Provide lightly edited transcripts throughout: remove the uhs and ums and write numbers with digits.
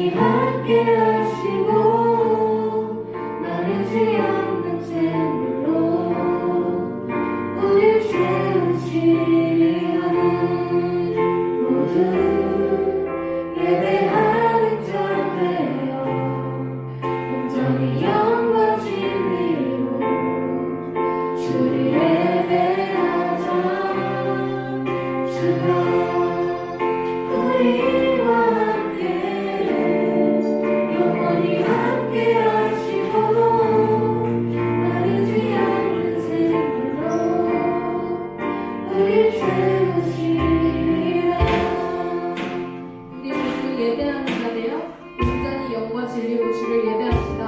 함께 하시고 마르지 않는 샘물로 우릴 채우시리라는 모두 예배하는 자 되어 온전히 영과 진리로 주를 예배하자. 주가 우리와 함께 영원히 함께 하시고 마르지 않는 샘물로 우릴 채우시리라. 우리 모두 예배하는 자되어 온전히 영과 진리로 주를 예배합시다.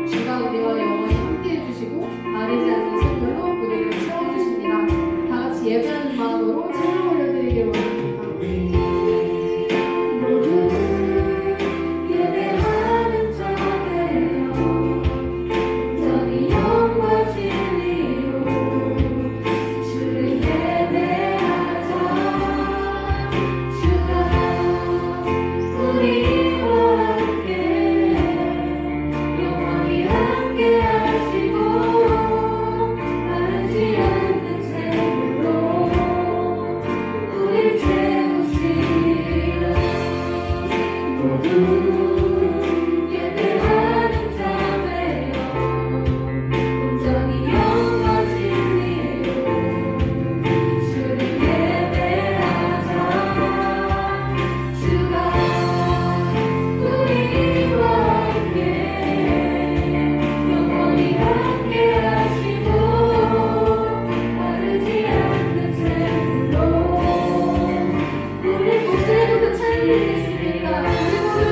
주가 우리와 영원히 함께 해주시고 마르지 않는 샘물로 우리를 채워주십니다. 다 같이 예배하는 마음으로 찬양 올려드리길 원합니다. 모두 예배하는 자 되어 온전히 영과 진리로 주를 예배하자. 주가 우리와 함께 영원히 함께 하시고 마르지 않는 샘물로 우릴 채우시리라. 모두 예배하는 자 되어 온전히 영과 진리로 주를 예배하자. 주가 우리와 함께 영원히 함께 하시고 마르지 않는 샘물로 우리 목소리부터 찬양드리겠습니다. 우리 모두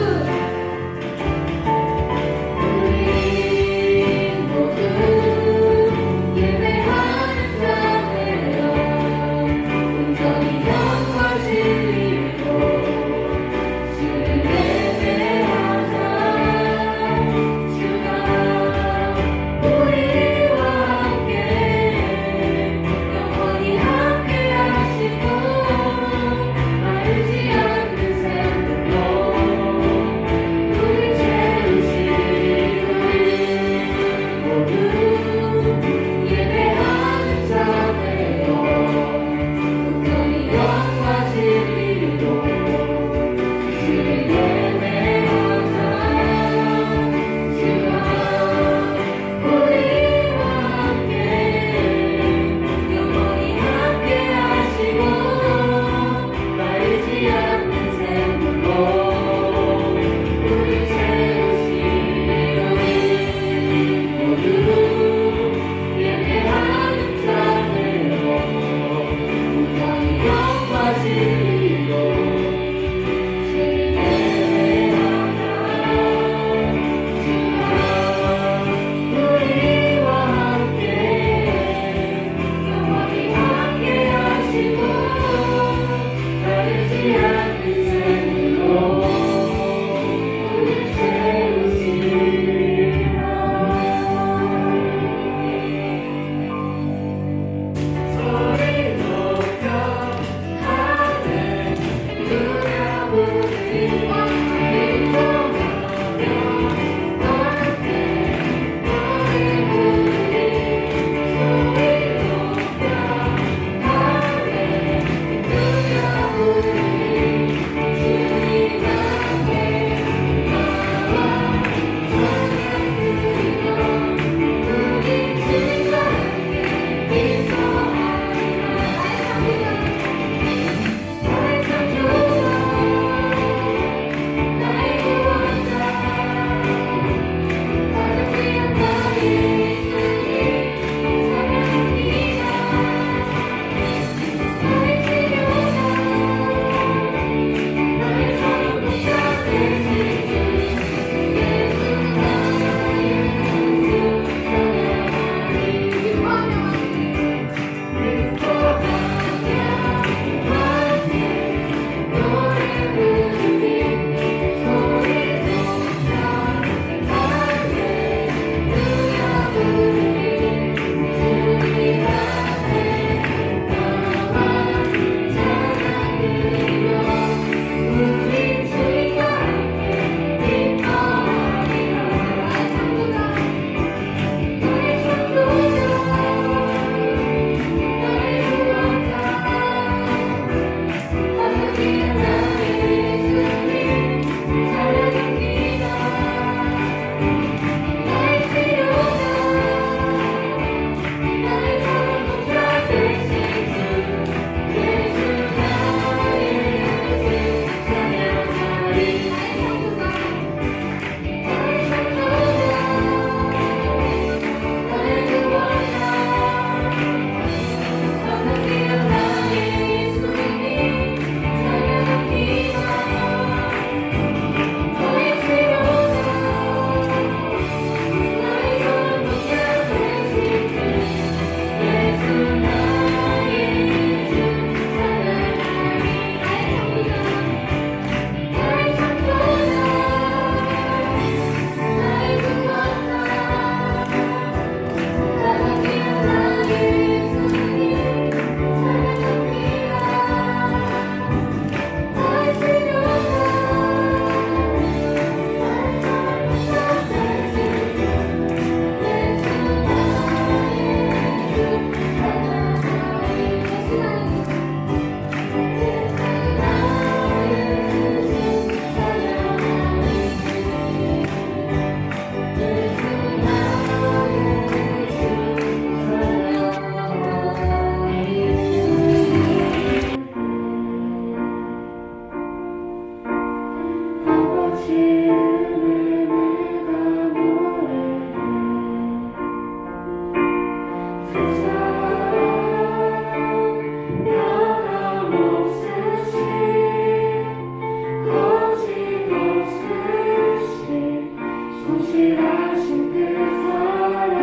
성실하신 그 사랑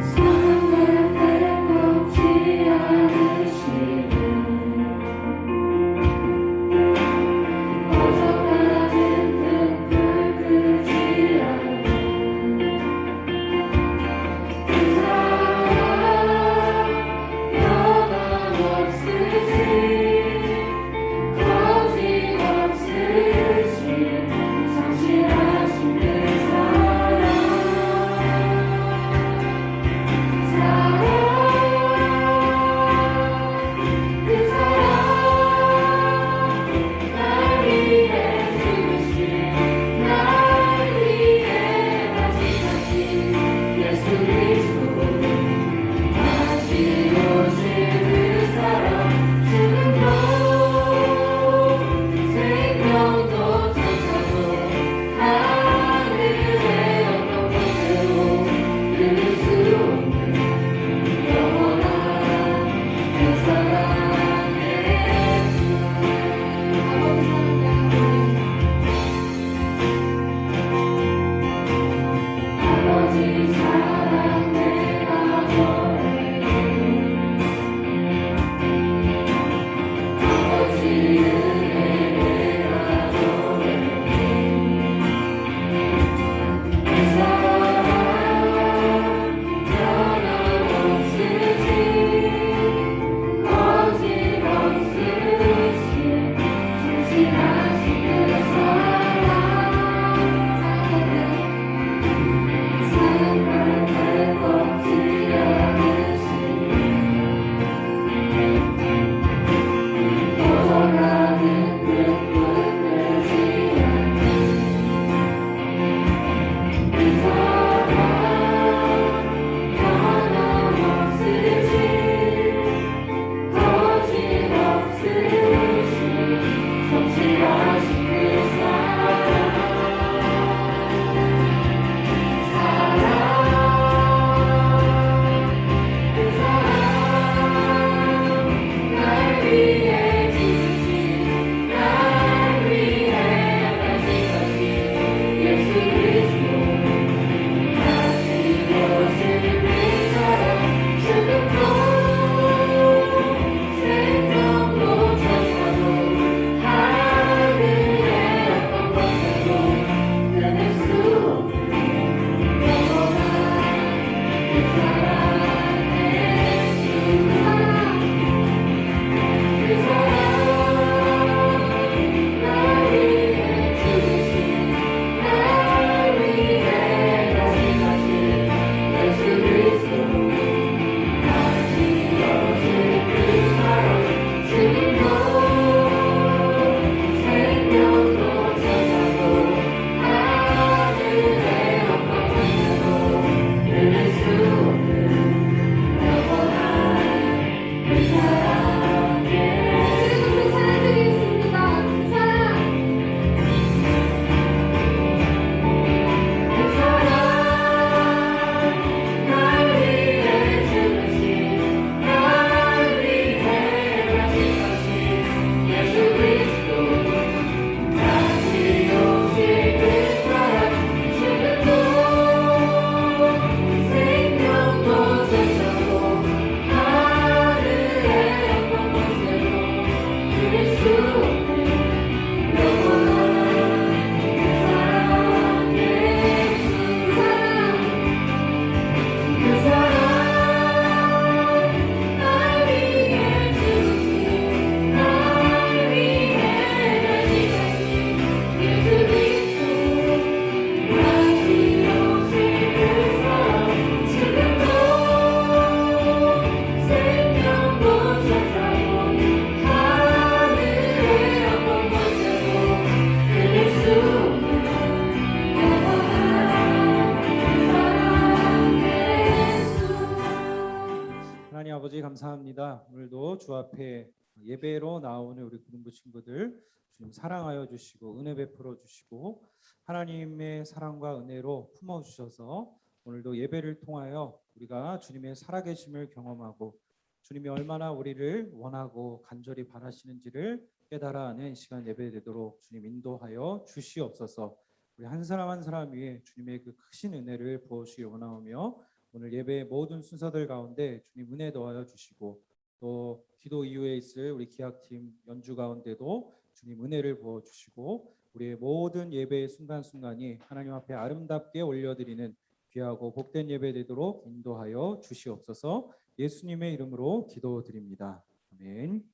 사랑을 빼먹지 않으시는 꺼져가는 등불 끄지 않는 그 사랑 변함없으신 거짓없으신 성실하신 그 사랑 그 사랑 날 위해 죽으신 날 위해 다시 사신 예수 그리스도 다시 오실 그 사랑 죽음도 생명도 천사도 하늘의 어떤 곳에도 끊을 수 없는 영원한 그 사랑 예수 아버지 사랑 내가 너에게 아버지 은혜 내가 너에게 그 사랑 변함없으신 거짓없으신 성실하신 그 사랑을 빼먹지 않으시는 꺼져가는 등불 끄지 않는 그 사랑 변함없으신 거짓없으신 성실하신 그 사랑 그 사랑 날 위해 죽으신 날 위해 다시 사신 예수 그리스도 다시 오실 그 사랑 죽음도 생명도 천사도 하늘의 어떤 곳에도 끊을 수 없는 영원한 그 사랑 예수 그 사랑 날 위해 죽으신 날 위해 다시 사신 예수 그리스도 다시 오실 그 사랑 죽음도 생명도 천사도 하늘의 어떤 곳에도 끊을 수 없는 영원한 그 사랑 예수 그 사랑 드리겠습니다. 그 사랑 그 사랑 날 위해 죽으신 날 위해 다시 사신 예수 그리스도 다시 오실 그 사랑 죽음도 생명도 천사도 하늘의 어떤 곳에도 끊을 수 없는 영원한 그 사랑 예수 그 사랑 날 위해 죽으신 날 위해 다시 사신 예수 그리스도 다시 오실 그 사랑 죽음도 생명도 천사도 하늘의 어떤 곳에도 끊을 수 없는 영원한 그 사랑 예수 하나님 아버지 감사합니다. 오늘도 주 앞에 예배로 나오는 우리 구동부 친구들 주님 사랑하여 주시고 은혜 베풀어 주시고 하나님의 사랑과 은혜로 품어 주셔서 오늘도 예배를 통하여 우리가 주님의 살아계심을 경험하고 주님이 얼마나 우리를 원하고 간절히 바라시는지를 깨달아 하는 시간 예배되도록 주님 인도하여 주시옵소서. 우리 한 사람 한 사람 위에 주님의 그 크신 은혜를 부어주시기 원하오며 오늘 예배의 모든 순서들 가운데 주님 은혜 더하여 주시고 또 기도 이후에 있을 우리 기악팀 연주 가운데도 주님 은혜를 부어주시고 우리의 모든 예배의 순간순간이 하나님 앞에 아름답게 올려드리는 귀하고 복된 예배 되도록 인도하여 주시옵소서. 예수님의 이름으로 기도드립니다. 아멘.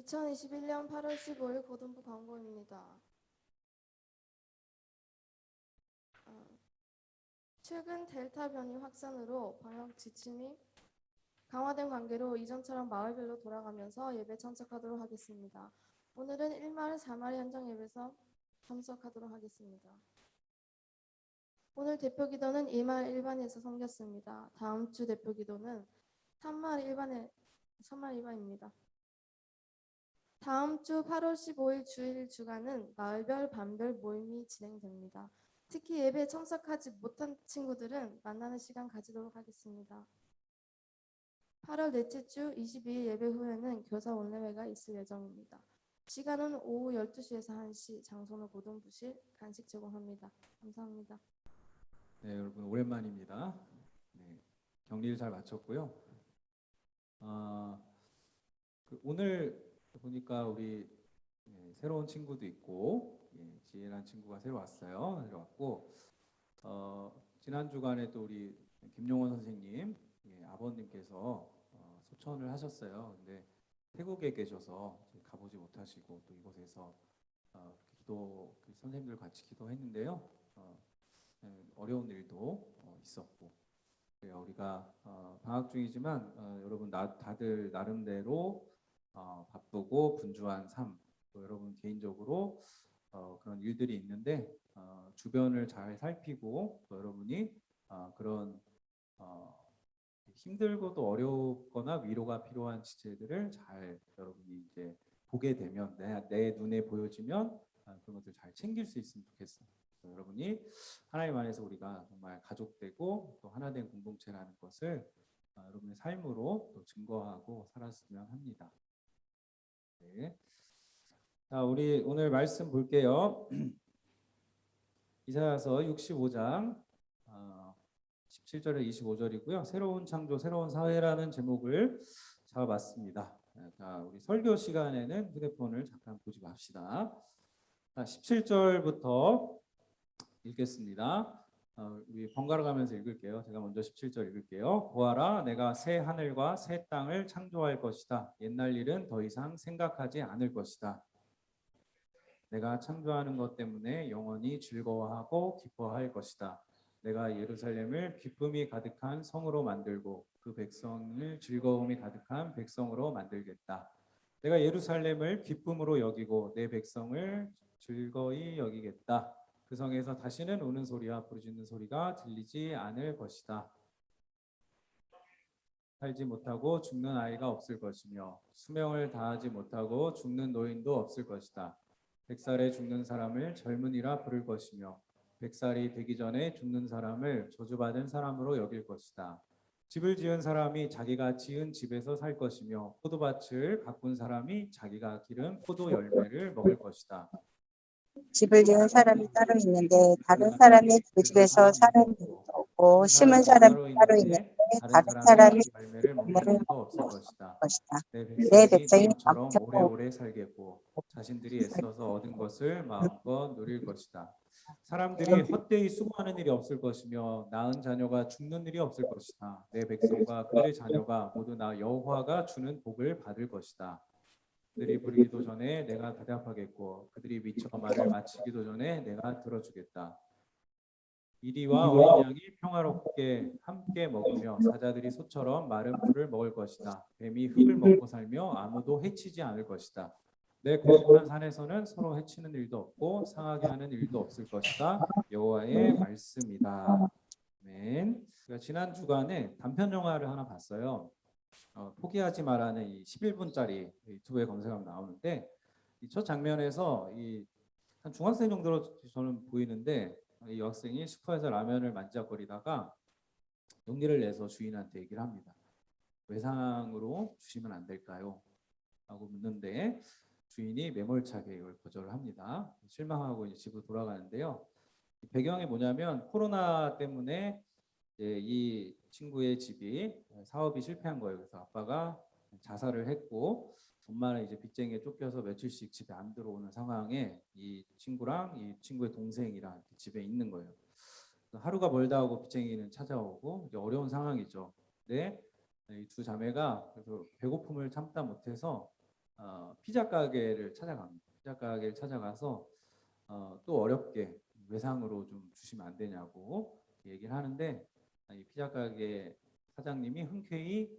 2021년 8월 15일 고등부 광고입니다. 최근 델타 변이 확산으로 방역 지침이 강화된 관계로 이전처럼 마을별로 돌아가면서 예배 참석하도록 하겠습니다. 오늘은 1마을 4마을 현장 예배에서 참석하도록 하겠습니다. 오늘 대표 기도는 2마을 1반에서 섬겼습니다. 다음 주 대표 기도는 3마을 1반에서 사마리바입니다. 다음 주 8월 15일 주일 주간은 마을별 반별 모임이 진행됩니다. 특히 예배에 참석하지 못한 친구들은 만나는 시간 가지도록 하겠습니다. 8월 넷째 주 22일 예배 후에는 교사 원내회가 있을 예정입니다. 시간은 오후 12시에서 1시, 장소는 고등부실, 간식 제공합니다. 감사합니다. 네, 여러분 오랜만입니다. 네, 격리를 잘 마쳤고요. 오늘 보니까 우리 새로운 친구도 있고 지혜란 친구가 새로 왔어요. 내려왔고 지난 주간에 또 우리 김용원 선생님 아버님께서 소천을 하셨어요. 근데 태국에 계셔서 가보지 못하시고 또 이곳에서 그 선생님들 같이 기도했는데요. 어려운 일도 있었고 우리가 방학 중이지만 여러분 다들 나름대로 바쁘고 분주한 삶, 또 여러분 개인적으로 그런 일들이 있는데 주변을 잘 살피고 또 여러분이 그런 힘들고도 어렵거나 위로가 필요한 지체들을 잘 여러분이 이제 보게 되면 내 눈에 보여지면 그런 것들 잘 챙길 수 있으면 좋겠어요. 여러분이 하나님 안에서 우리가 정말 가족되고 또 하나된 공동체라는 것을 여러분의 삶으로 또 증거하고 살았으면 합니다. 네. 자, 우리 오늘 말씀 볼게요. 이사야서 65장 17절에 25절이고요. 새로운 창조, 새로운 사회라는 제목을 잡아봤습니다. 자, 우리 설교 시간에는 휴대폰을 잠깐 보지 맙시다. 자, 17절부터 읽겠습니다. 우리 번갈아 가면서 읽을게요. 제가 먼저 17절 읽을게요. 보아라, 내가 새 하늘과 새 땅을 창조할 것이다. 옛날 일은 더 이상 생각하지 않을 것이다. 내가 창조하는 것 때문에 영원히 즐거워하고 기뻐할 것이다. 내가 예루살렘을 기쁨이 가득한 성으로 만들고 그 백성을 즐거움이 가득한 백성으로 만들겠다. 내가 예루살렘을 기쁨으로 여기고 내 백성을 즐거이 여기겠다. 그 성에서 다시는 우는 소리와 부르짖는 소리가 들리지 않을 것이다. 살지 못하고 죽는 아이가 없을 것이며 수명을 다하지 못하고 죽는 노인도 없을 것이다. 100살에 죽는 사람을 젊은이라 부를 것이며 100살이 되기 전에 죽는 사람을 저주받은 사람으로 여길 것이다. 집을 지은 사람이 자기가 지은 집에서 살 것이며 포도밭을 가꾼 사람이 자기가 기른 포도 열매를 먹을 것이다. 집을 지은 사람이 따로 있는데 다른 사람이 그 집에서 사는 일도 없고 심은 사람이 따로 있는데 다른 사람이 열매를 먹는 열매를 일도 없을 것이다. 내 내 백성이 백성이 나무처럼 나무처럼 오래오래 살겠고 자신들이 애써서 얻은 것을 마음껏 누릴 것이다. 사람들이 헛되이 수고하는 일이 없을 것이며 낳은 자녀가 죽는 일이 없을 것이다. 내 백성과 그들의 자녀가 모두 나 여호와가 주는 복을 받을 것이다. 그들이 부르기도 전에 내가 대답하겠고 그들이 미처 말을 마치기도 전에 내가 들어주겠다. 이리와 어린 양이 평화롭게 함께 먹으며 사자들이 소처럼 마른 풀을 먹을 것이다. 뱀이 흙을 먹고 살며 아무도 해치지 않을 것이다. 내 거룩한 산에서는 서로 해치는 일도 없고 상하게 하는 일도 없을 것이다. 여호와의 말씀이다. 아멘. 제가 지난 주간에 단편 영화를 하나 봤어요. 포기하지 마라는 이 11분짜리 유튜브에 검색하면 나오는데 이 첫 장면에서 한 중학생 정도로 저는 보이는데 이 여학생이 슈퍼에서 라면을 만지작거리다가 용기를 내서 주인한테 얘기를 합니다. 외상으로 주시면 안 될까요? 라고 묻는데 주인이 매몰차게 이걸 거절을 합니다. 실망하고 이제 집으로 돌아가는데요. 배경이 뭐냐면 코로나 때문에 이 친구의 집이 사업이 실패한 거예요. 그래서 아빠가 자살을 했고 정말 이제 빚쟁이에 쫓겨서 며칠씩 집에 안 들어오는 상황에 이 친구랑 이 친구의 동생이랑 집에 있는 거예요. 하루가 멀다 하고 빚쟁이는 찾아오고 이제 어려운 상황이죠. 근데 이 두 자매가 그래서 배고픔을 참다 못해서 피자 가게를 찾아갑니다. 피자 가게를 찾아가서 또 어렵게 외상으로 좀 주시면 안 되냐고 얘기를 하는데 이 피자 가게 사장님이 흔쾌히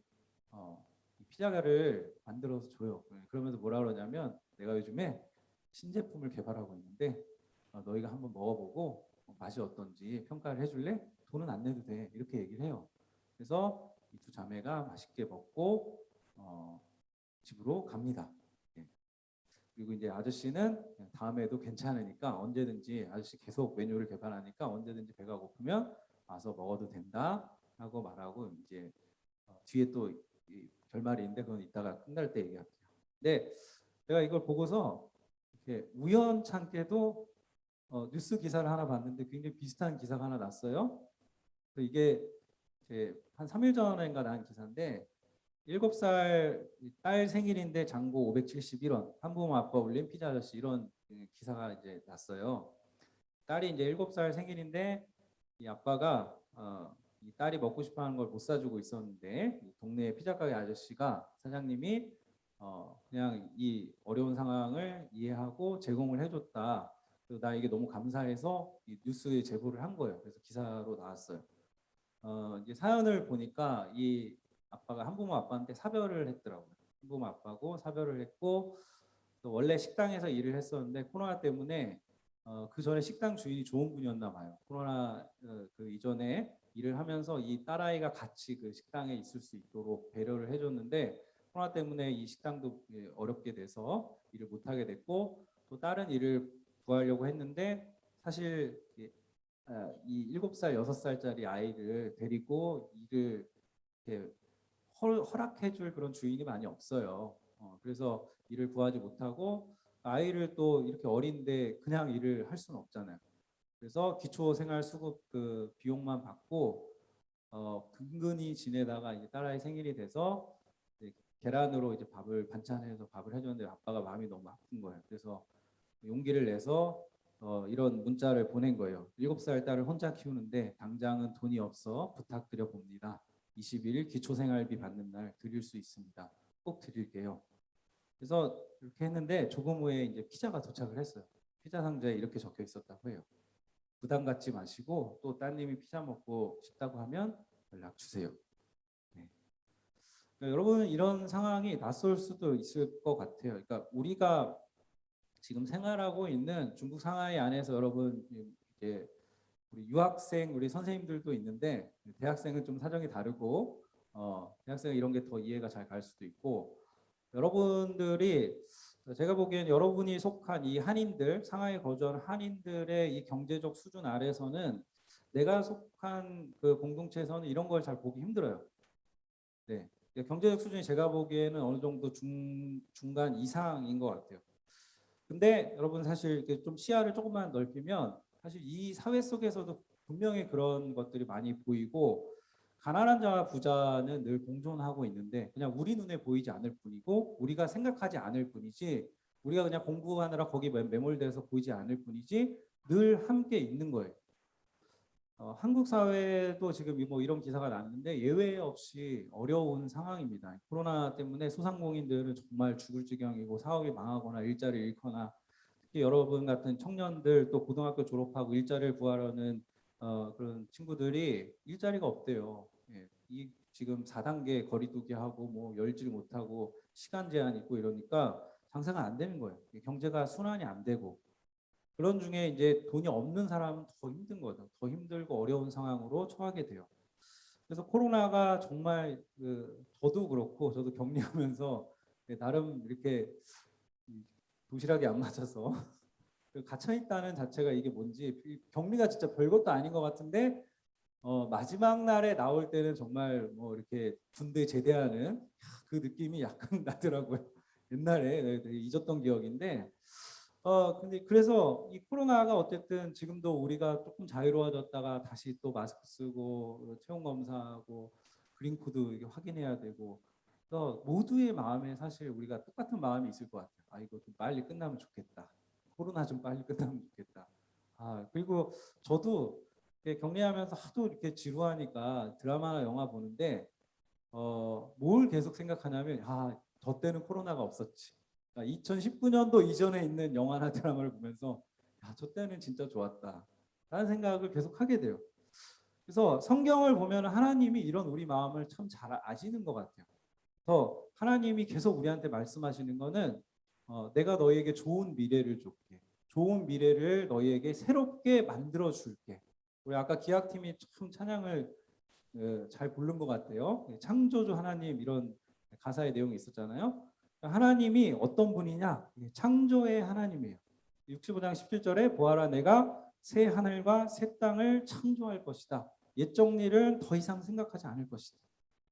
이 피자가를 만들어서 줘요. 그러면서 뭐라 그러냐면 내가 요즘에 신제품을 개발하고 있는데 너희가 한번 먹어보고 맛이 어떤지 평가를 해줄래? 돈은 안 내도 돼. 이렇게 얘기를 해요. 그래서 이 두 자매가 맛있게 먹고 집으로 갑니다. 예. 그리고 이제 아저씨는 다음에도 괜찮으니까 언제든지 아저씨 계속 메뉴를 개발하니까 언제든지 배가 고프면 와서 먹어도 된다 하고 말하고 이제 뒤에 또 이 결말이 있는데 그건 이따가 끝날 때 얘기할게요. 근데 제가 이걸 보고서 이렇게 우연찮게도 뉴스 기사를 하나 봤는데 굉장히 비슷한 기사가 하나 났어요. 이게 한 3일 전인가 난 기사인데 7살 딸 생일인데 잔고 571원 한부모 아빠 올린 피자 아저씨 이런 기사가 이제 났어요. 딸이 이제 7살 생일인데 이 아빠가 이 딸이 먹고 싶어하는 걸 못 사주고 있었는데 이 동네 피자 가게 아저씨가 사장님이 그냥 이 어려운 상황을 이해하고 제공을 해줬다. 그래서 나 이게 너무 감사해서 이 뉴스에 제보를 한 거예요. 그래서 기사로 나왔어요. 이제 사연을 보니까 이 아빠가 한부모 아빠한테 사별을 했더라고요. 한부모 아빠고 사별을 했고 또 원래 식당에서 일을 했었는데 코로나 때문에 그 전에 식당 주인이 좋은 분이었나 봐요. 코로나 그 이전에 일을 하면서 이 딸아이가 같이 그 식당에 있을 수 있도록 배려를 해줬는데 코로나 때문에 이 식당도 어렵게 돼서 일을 못하게 됐고 또 다른 일을 구하려고 했는데 사실 이 7살, 6살짜리 아이를 데리고 일을 이렇게 허락해줄 그런 주인이 많이 없어요. 그래서 일을 구하지 못하고 아이를 또 이렇게 어린데 그냥 일을 할 수는 없잖아요. 그래서 기초생활수급 그 비용만 받고 근근히 지내다가 이제 딸아이 생일이 돼서 이제 계란으로 이제 밥을 반찬해서 밥을 해줬는데 아빠가 마음이 너무 아픈 거예요. 그래서 용기를 내서 이런 문자를 보낸 거예요. 7살 딸을 혼자 키우는데 당장은 돈이 없어 부탁드려 봅니다. 20일 기초생활비 받는 날 드릴 수 있습니다. 꼭 드릴게요. 그래서 이렇게 했는데 조금 후에 이제 피자가 도착을 했어요. 피자 상자에 이렇게 적혀 있었다고 해요. 부담 갖지 마시고 또 따님이 피자 먹고 싶다고 하면 연락 주세요. 네. 그러니까 여러분 이런 상황이 낯설 수도 있을 것 같아요. 그러니까 우리가 지금 생활하고 있는 중국 상하이 안에서 여러분 이제 우리 유학생 우리 선생님들도 있는데 대학생은 좀 사정이 다르고 대학생은 이런 게 더 이해가 잘 갈 수도 있고 여러분들이 제가 보기엔 여러분이 속한 이 한인들 상하이에 거주하는 한인들의 이 경제적 수준 아래서는 내가 속한 그 공동체에서는 이런 걸 잘 보기 힘들어요. 네, 경제적 수준이 제가 보기에는 어느 정도 중간 이상인 것 같아요. 근데 여러분 사실 이렇게 좀 시야를 조금만 넓히면 사실 이 사회 속에서도 분명히 그런 것들이 많이 보이고 가난한 자와 부자는 늘 공존하고 있는데 그냥 우리 눈에 보이지 않을 뿐이고 우리가 생각하지 않을 뿐이지 우리가 그냥 공부하느라 거기 매몰돼서 보이지 않을 뿐이지 늘 함께 있는 거예요. 한국 사회도 지금 뭐 이런 기사가 났는데 예외 없이 어려운 상황입니다. 코로나 때문에 소상공인들은 정말 죽을 지경이고 사업이 망하거나 일자리를 잃거나 특히 여러분 같은 청년들 또 고등학교 졸업하고 일자리를 구하려는 그런 친구들이 일자리가 없대요. 예, 이 지금 4단계 거리두기 하고 뭐 열지를 못하고 시간 제한 있고 이러니까 장사가 안 되는 거예요. 경제가 순환이 안 되고 그런 중에 이제 돈이 없는 사람은 더 힘든 거죠. 더 힘들고 어려운 상황으로 처하게 돼요. 그래서 코로나가 정말 저도 그렇고 저도 격리하면서 나름 이렇게 도시락이 안 맞아서 갇혀 있다는 자체가 이게 뭔지 격리가 진짜 별것도 아닌 것 같은데 마지막 날에 나올 때는 정말 뭐 이렇게 군대 제대하는 그 느낌이 약간 나더라고요. 옛날에 잊었던 기억인데 근데 그래서 이 코로나가 어쨌든 지금도 우리가 조금 자유로워졌다가 다시 또 마스크 쓰고 체온 검사하고 그린코드 이게 확인해야 되고 그래서 모두의 마음에 사실 우리가 똑같은 마음이 있을 것 같아요. 아 이거 좀 빨리 끝나면 좋겠다. 코로나 좀 빨리 끝나면 좋겠다. 그리고 저도 격리하면서 하도 이렇게 지루하니까 드라마나 영화 보는데 뭘 계속 생각하냐면 저 때는 코로나가 없었지. 2019년도 이전에 있는 영화나 드라마를 보면서 저 때는 진짜 좋았다 라는 생각을 계속 하게 돼요. 그래서 성경을 보면 하나님이 이런 우리 마음을 참 잘 아시는 것 같아요. 그래서 하나님이 계속 우리한테 말씀하시는 거는 내가 너희에게 좋은 미래를 줄게. 좋은 미래를 너희에게 새롭게 만들어 줄게. 우리 아까 기악팀이 참 찬양을 잘 부른 것 같아요. 창조주 하나님 이런 가사의 내용이 있었잖아요. 하나님이 어떤 분이냐? 창조의 하나님이에요. 65장 17절에 보아라 내가 새 하늘과 새 땅을 창조할 것이다. 옛적 일은 더 이상 생각하지 않을 것이다.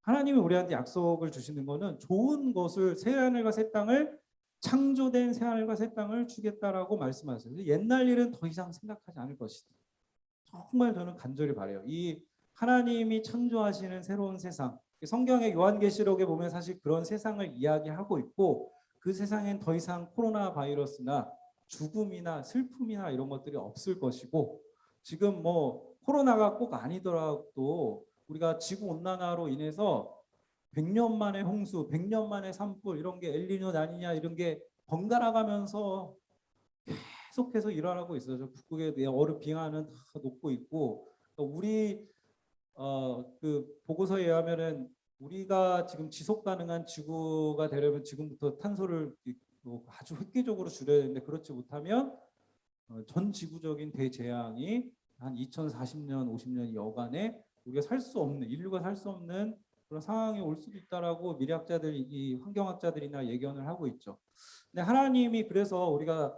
하나님이 우리한테 약속을 주시는 것은 좋은 것을 새 하늘과 새 땅을 창조된 새 하늘과 새 땅을 주겠다라고 말씀하세요. 옛날 일은 더 이상 생각하지 않을 것이다. 정말 저는 간절히 바라요. 이 하나님이 창조하시는 새로운 세상, 성경의 요한계시록에 보면 사실 그런 세상을 이야기하고 있고 그 세상엔 더 이상 코로나 바이러스나 죽음이나 슬픔이나 이런 것들이 없을 것이고 지금 뭐 코로나가 꼭 아니더라도 우리가 지구온난화로 인해서 100년 만에 홍수, 100년 만에 산불 이런 게 엘니뇨, 라니냐 이런 게 번갈아 가면서 계속해서 일어나고 있어요. 북극의 얼음 빙하는 다 녹고 있고 우리 그 보고서에 의하면은 우리가 지금 지속 가능한 지구가 되려면 지금부터 탄소를 아주 획기적으로 줄여야 되는데 그렇지 못하면 전 지구적인 대재앙이 한 2040년, 50년 여간에 우리가 살 수 없는 인류가 살 수 없는 그런 상황이 올 수도 있다라고 미래학자들이 이 환경학자들이나 예견을 하고 있죠. 근데 하나님이 그래서 우리가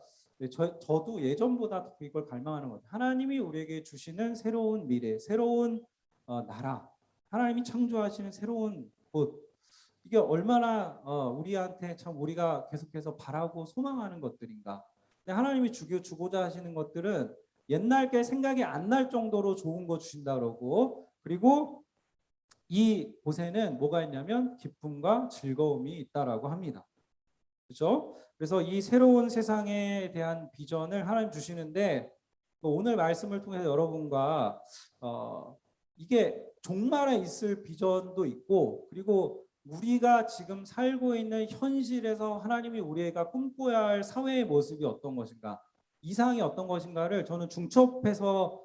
저도 예전보다 더 이걸 갈망하는 것 같아요. 하나님이 우리에게 주시는 새로운 미래, 새로운 나라, 하나님이 창조하시는 새로운 곳 이게 얼마나 우리한테 참 우리가 계속해서 바라고 소망하는 것들인가. 근데 하나님이 주고자 하시는 것들은 옛날 게 생각이 안 날 정도로 좋은 거 주신다 그러고 그리고 이 곳에는 뭐가 있냐면 기쁨과 즐거움이 있다라고 합니다. 그렇죠? 그래서 이 새로운 세상에 대한 비전을 하나님 주시는데 오늘 말씀을 통해서 여러분과 이게 종말에 있을 비전도 있고 그리고 우리가 지금 살고 있는 현실에서 하나님이 우리가 꿈꿔야 할 사회의 모습이 어떤 것인가 이상이 어떤 것인가를 저는 중첩해서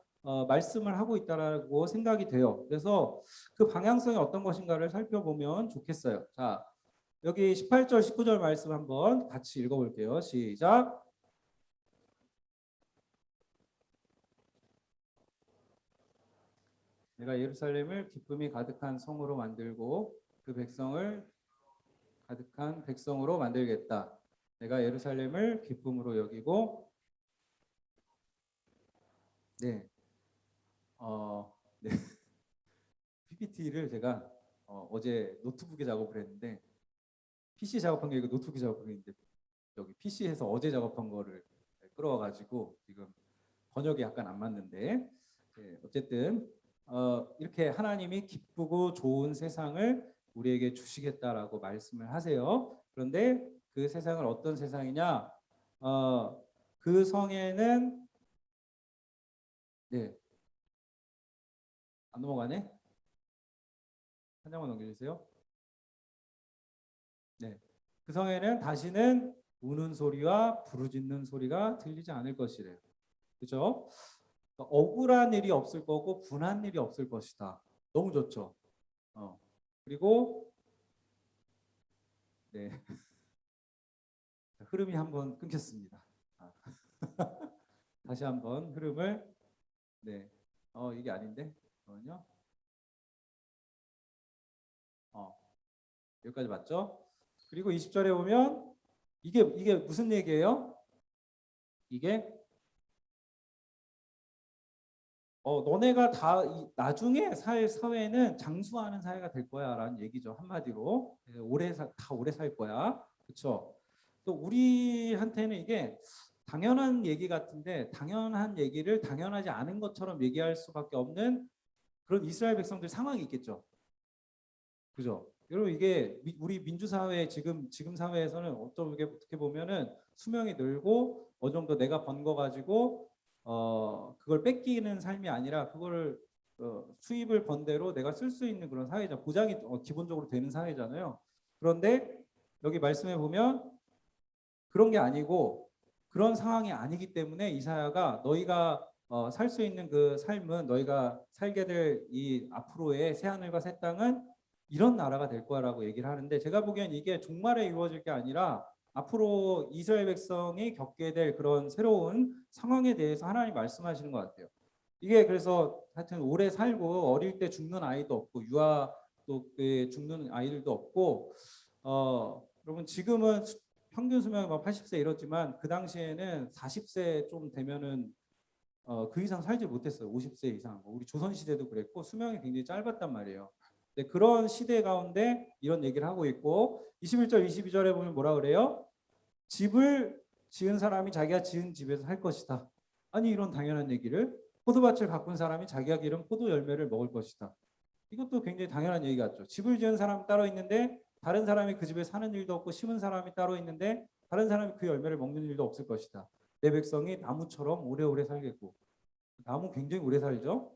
말씀을 하고 있다라고 생각이 돼요. 그래서 그 방향성이 어떤 것인가를 살펴보면 좋겠어요. 자, 여기 18절 19절 말씀 한번 같이 읽어볼게요. 시작. 내가 예루살렘을 기쁨이 가득한 성으로 만들고 그 백성을 가득한 백성으로 만들겠다. 내가 예루살렘을 기쁨으로 여기고 네, 네. PPT를 제가 어제 노트북에 작업을 했는데 PC 작업한 게 아니고 노트북에 작업했는데 여기 PC에서 어제 작업한 거를 끌어와가지고 지금 번역이 약간 안 맞는데 네, 어쨌든 이렇게 하나님이 기쁘고 좋은 세상을 우리에게 주시겠다라고 말씀을 하세요. 그런데 그 세상은 어떤 세상이냐? 그 성에는 네, 안 넘어가네. 한 장만 넘겨주세요. 네, 그 성에는 다시는 우는 소리와 부르짖는 소리가 들리지 않을 것이래요. 그렇죠? 억울한 일이 없을 거고 분한 일이 없을 것이다. 너무 좋죠. 그리고 네 흐름이 한번 끊겼습니다. 다시 한번 흐름을 네 이게 아닌데 잠깐만요. 여기까지 맞죠? 그리고 20절에 보면 이게 무슨 얘기예요? 이게 너네가 다 나중에 살 사회는 장수하는 사회가 될 거야라는 얘기죠. 한마디로 다 오래 살 거야. 그렇죠? 또 우리한테는 이게 당연한 얘기 같은데 당연한 얘기를 당연하지 않은 것처럼 얘기할 수밖에 없는 그런 이스라엘 백성들 상황이 있겠죠. 그죠? 여러분 이게 우리 민주사회 지금 사회에서는 어떻게 보면은 수명이 늘고 어느 정도 내가 번 거 가지고 그걸 뺏기는 삶이 아니라 그거를 수입을 번 대로 내가 쓸 수 있는 그런 사회죠. 보장이 기본적으로 되는 사회잖아요. 그런데 여기 말씀해 보면 그런 게 아니고 그런 상황이 아니기 때문에 이사야가 너희가 살 수 있는 그 삶은 너희가 살게 될 이 앞으로의 새 하늘과 새 땅은 이런 나라가 될 거라고 얘기를 하는데 제가 보기엔 이게 종말에 이루어질 게 아니라 앞으로 이스라엘 백성이 겪게 될 그런 새로운 상황에 대해서 하나님 말씀하시는 것 같아요. 이게 그래서 하여튼 오래 살고 어릴 때 죽는 아이도 없고 유아 또 죽는 아이들도 없고 여러분 지금은 평균 수명이 막 80세 이렇지만 그 당시에는 40세 좀 되면은 그 이상 살지 못했어요. 50세 이상. 우리 조선 시대도 그랬고 수명이 굉장히 짧았단 말이에요. 근데 그런 시대 가운데 이런 얘기를 하고 있고 21절 22절에 보면 뭐라 그래요? 집을 지은 사람이 자기가 지은 집에서 살 것이다. 아니 이런 당연한 얘기를 포도밭을 가꾼 사람이 자기가 기른 포도 열매를 먹을 것이다. 이것도 굉장히 당연한 얘기 같죠. 집을 지은 사람 따로 있는데 다른 사람이 그 집에 사는 일도 없고 심은 사람이 따로 있는데 다른 사람이 그 열매를 먹는 일도 없을 것이다. 내 백성이 나무처럼 오래오래 살겠고 나무 굉장히 오래 살죠.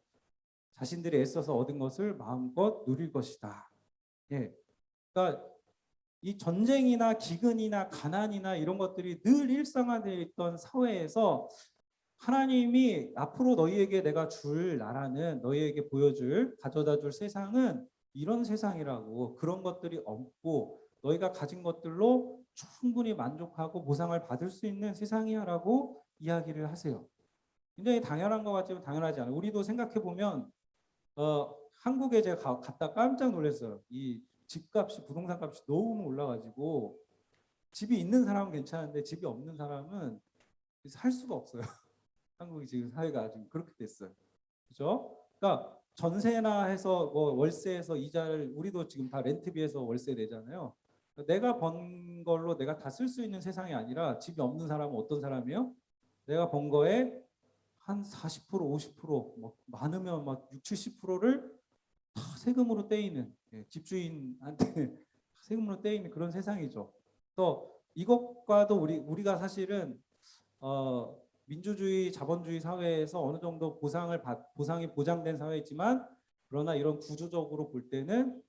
자신들이 애써서 얻은 것을 마음껏 누릴 것이다. 예, 그러니까 이 전쟁이나 기근이나 가난이나 이런 것들이 늘 일상화되어 있던 사회에서 하나님이 앞으로 너희에게 내가 줄 나라는 너희에게 보여줄 가져다 줄 세상은 이런 세상이라고 그런 것들이 없고 너희가 가진 것들로 충분히 만족하고 보상을 받을 수 있는 세상이야라고 이야기를 하세요. 굉장히 당연한 것 같지만 당연하지 않아요. 우리도 생각해 보면 한국에 제가 갔다 깜짝 놀랐어요. 이 집값이 부동산 값이 너무 올라가지고 집이 있는 사람은 괜찮은데 집이 없는 사람은 살 수가 없어요. 한국이 지금 사회가 지금 그렇게 됐어요. 그죠? 그러니까 전세나 해서 뭐 월세에서 이자를 우리도 지금 다 렌트비에서 월세 내잖아요. 내가 번 걸로 내가 다 쓸 수 있는 세상이 아니라 집이 없는 사람은 어떤 사람이에요? 내가 번 거에 한 40%, 50%, 뭐 많으면 막 60, 70%를 다 세금으로 떼이는 집주인한테 세금으로 떼이는 그런 세상이죠. 또 이것과도 우리가 사실은 민주주의, 자본주의 사회에서 어느 정도 보상이 보장된 사회이지만 그러나 이런 구조적으로 볼 때는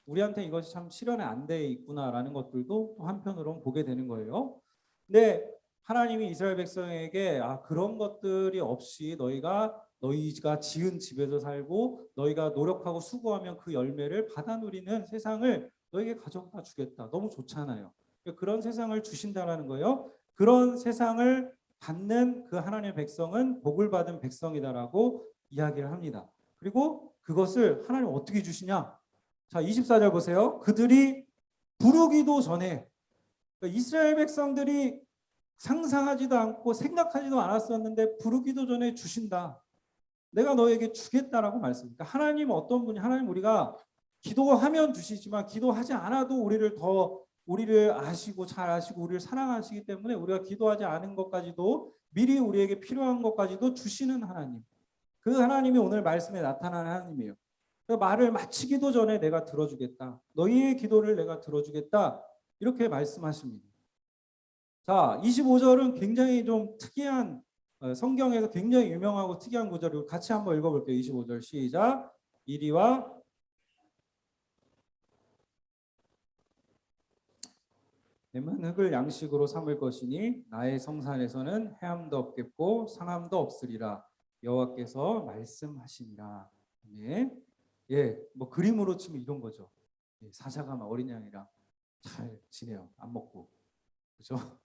우리한테 이것이 참 실현이 안 돼 있구나라는 것들도 또 한편으로는 보게 되는 거예요. 근데 하나님이 이스라엘 백성에게 그런 것들이 없이 너희가 지은 집에서 살고 너희가 노력하고 수고하면 그 열매를 받아 누리는 세상을 너에게 가져다 주겠다. 너무 좋잖아요. 그런 세상을 주신다라는 거예요. 그런 세상을 받는 그 하나님의 백성은 복을 받은 백성이다라고 이야기를 합니다. 그리고 그것을 하나님 어떻게 주시냐? 자, 24절 보세요. 그들이 부르기도 전에 그러니까 이스라엘 백성들이 상상하지도 않고 생각하지도 않았었는데 부르기도 전에 주신다. 내가 너에게 주겠다라고 말씀합니다. 하나님은 어떤 분이 하나님 우리가 기도하면 주시지만 기도하지 않아도 우리를 아시고 잘 아시고 우리를 사랑하시기 때문에 우리가 기도하지 않은 것까지도 미리 우리에게 필요한 것까지도 주시는 하나님. 그 하나님이 오늘 말씀에 나타나는 하나님이에요. 그 말을 마치기도 전에 내가 들어주겠다. 너희의 기도를 내가 들어주겠다. 이렇게 말씀하십니다. 자, 25절은 굉장히 좀 특이한 성경에서 굉장히 유명하고 특이한 구절이고 같이 한번 읽어볼게요. 25절 시작. 이리와 뱀은 흙을 양식으로 삼을 것이니 나의 성산에서는 해함도 없겠고 상함도 없으리라. 여호와께서 말씀하시니라. 네. 예, 뭐 그림으로 치면 이런 거죠. 예, 사자가 막 어린 양이랑 잘 지내요. 안 먹고. 그렇죠?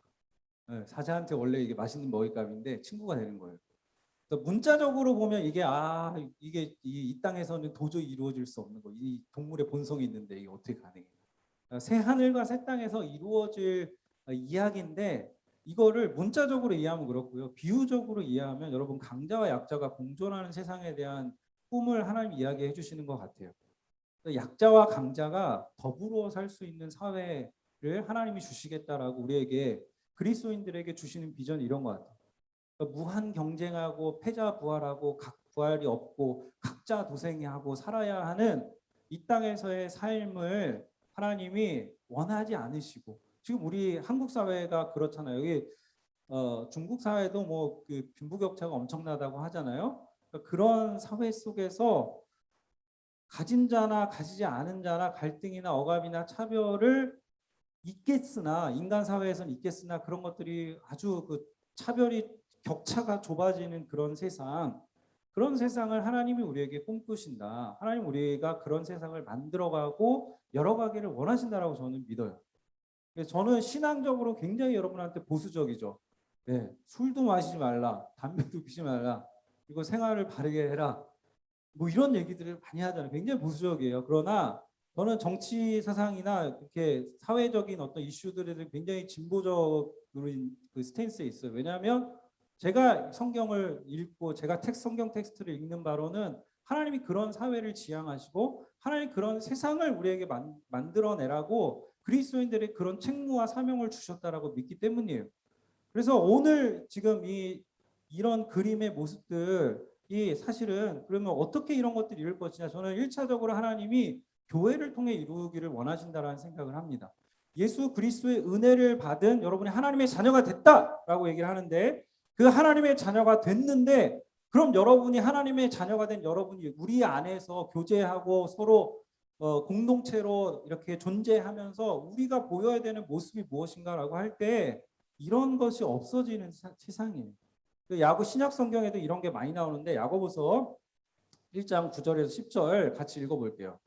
예, 사자한테 원래 이게 맛있는 먹잇감인데 친구가 되는 거예요. 문자적으로 보면 이게 이 땅에서는 도저히 이루어질 수 없는 거. 이 동물의 본성이 있는데 이게 어떻게 가능해? 새 하늘과 새 땅에서 이루어질 이야기인데 이거를 문자적으로 이해하면 그렇고요. 비유적으로 이해하면 여러분 강자와 약자가 공존하는 세상에 대한 꿈을 하나님이 이야기해 주시는 것 같아요. 약자와 강자가 더불어 살 수 있는 사회를 하나님이 주시겠다라고 우리에게 그리스도인들에게 주시는 비전이 이런 것 같아요. 그러니까 무한 경쟁하고 패자 부활하고 각 부활이 없고 각자 도생하고 살아야 하는 이 땅에서의 삶을 하나님이 원하지 않으시고 지금 우리 한국 사회가 그렇잖아요. 여기 중국 사회도 뭐 그 빈부격차가 엄청나다고 하잖아요. 그러니까 그런 사회 속에서 가진 자나 가지지 않은 자나 갈등이나 억압이나 차별을 있겠으나 인간 사회에서는 있겠으나 그런 것들이 아주 그 차별이 격차가 좁아지는 그런 세상을 하나님이 우리에게 꿈꾸신다. 하나님 우리가 그런 세상을 만들어가고 열어가기를 원하신다라고 저는 믿어요. 그래서 저는 신앙적으로 굉장히 여러분한테 보수적이죠. 네, 술도 마시지 말라, 담배도 피지 말라, 그리고 생활을 바르게 해라. 뭐 이런 얘기들을 많이 하잖아요. 굉장히 보수적이에요. 그러나 저는 정치 사상이나 이렇게 사회적인 어떤 이슈들에 대해 굉장히 진보적인 그 스탠스에 있어요. 왜냐하면 제가 성경을 읽고 제가 성경 텍스트를 읽는 바로는 하나님이 그런 사회를 지향하시고 하나님이 그런 세상을 우리에게 만들어내라고 그리스도인들의 그런 책무와 사명을 주셨다라고 믿기 때문이에요. 그래서 오늘 지금 이런 그림의 모습들이 사실은 그러면 어떻게 이런 것들이 이룰 것이냐, 저는 1차적으로 하나님이 교회를 통해 이루기를 원하신다라는 생각을 합니다. 예수 그리스도의 은혜를 받은 여러분이 하나님의 자녀가 됐다라고 얘기를 하는데, 그 하나님의 자녀가 됐는데 그럼 여러분이 하나님의 자녀가 된 여러분이 우리 안에서 교제하고 서로 공동체로 이렇게 존재하면서 우리가 보여야 되는 모습이 무엇인가라고 할 때 이런 것이 없어지는 세상이에요. 야고 신약 성경에도 이런 게 많이 나오는데 야고보서 1장 9절에서 10절 같이 읽어볼게요.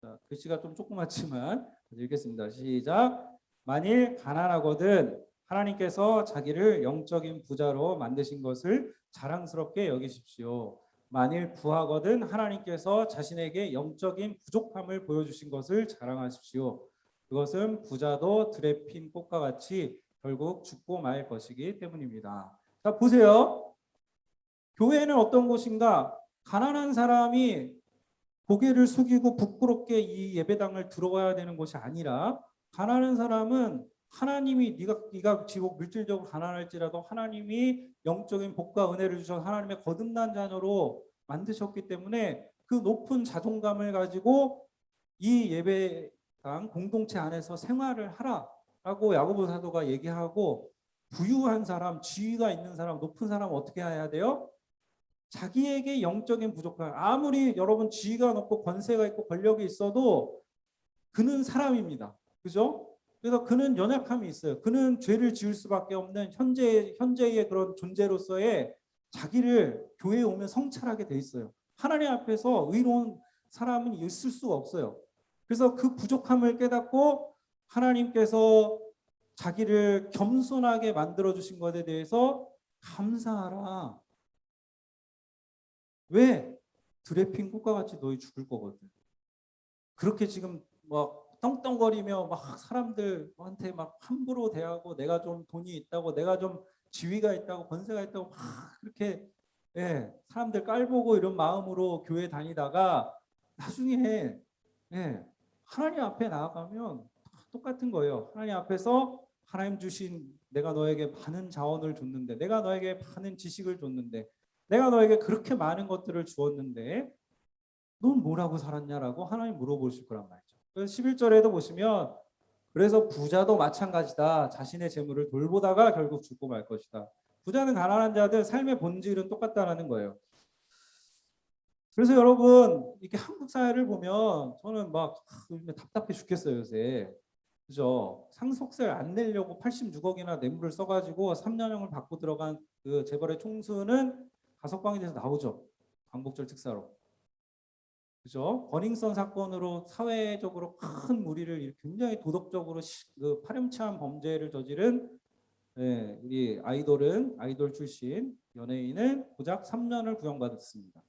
자, 글씨가 좀 조그맣지만 읽겠습니다. 시작. 만일 가난하거든 하나님께서 자기를 영적인 부자로 만드신 것을 자랑스럽게 여기십시오. 만일 부하거든 하나님께서 자신에게 영적인 부족함을 보여주신 것을 자랑하십시오. 그것은 부자도 들에 핀 꽃과 같이 결국 죽고 말 것이기 때문입니다. 자, 보세요. 교회는 어떤 곳인가? 가난한 사람이 고개를 숙이고 부끄럽게 이 예배당을 들어와야 되는 곳이 아니라, 가난한 사람은 하나님이 네가 지금 물질적으로 가난할지라도 하나님이 영적인 복과 은혜를 주셔서 하나님의 거듭난 자녀로 만드셨기 때문에 그 높은 자존감을 가지고 이 예배당 공동체 안에서 생활을 하라라고 야고보 사도가 얘기하고, 부유한 사람, 지위가 있는 사람, 높은 사람은 어떻게 해야 돼요? 자기에게 영적인 부족함, 아무리 여러분 지위가 높고 권세가 있고 권력이 있어도 그는 사람입니다. 그죠? 그래서 그는 연약함이 있어요. 그는 죄를 지을 수밖에 없는 현재의 그런 존재로서의 자기를 교회에 오면 성찰하게 돼 있어요. 하나님 앞에서 의로운 사람은 있을 수가 없어요. 그래서 그 부족함을 깨닫고 하나님께서 자기를 겸손하게 만들어 주신 것에 대해서 감사하라. 왜? 들에 핀 꽃과 같이 너희 죽을 거거든. 그렇게 지금 막 떵떵거리며 막 사람들한테 막 함부로 대하고, 내가 좀 돈이 있다고, 내가 좀 지위가 있다고, 권세가 있다고 막 그렇게 사람들 깔보고 이런 마음으로 교회 다니다가 나중에 하나님 앞에 나아가면 똑같은 거예요. 하나님 앞에서 하나님 주신, 내가 너에게 많은 자원을 줬는데, 내가 너에게 많은 지식을 줬는데, 내가 너에게 그렇게 많은 것들을 주었는데 넌 뭐라고 살았냐라고 하나님 물어보실 거란 말이죠. 그래서 11절에도 보시면, 그래서 부자도 마찬가지다. 자신의 재물을 돌보다가 결국 죽고 말 것이다. 부자는 가난한 자들 삶의 본질은 똑같다라는 거예요. 그래서 여러분, 이렇게 한국 사회를 보면 저는 막 요즘에 답답해 죽겠어요, 요새. 그죠? 상속세를 안 내려고 86억이나 뇌물을 써가지고 3년형을 받고 들어간 그 재벌의 총수는 가석방이 돼서 나오죠. 광복절 특사로. 그죠? 버닝썬 사건으로 사회적으로 큰 무리를, 굉장히 도덕적으로 그 파렴치한 범죄를 저지른 우리 아이돌 출신 연예인은 고작 3년을 구형받았습니다.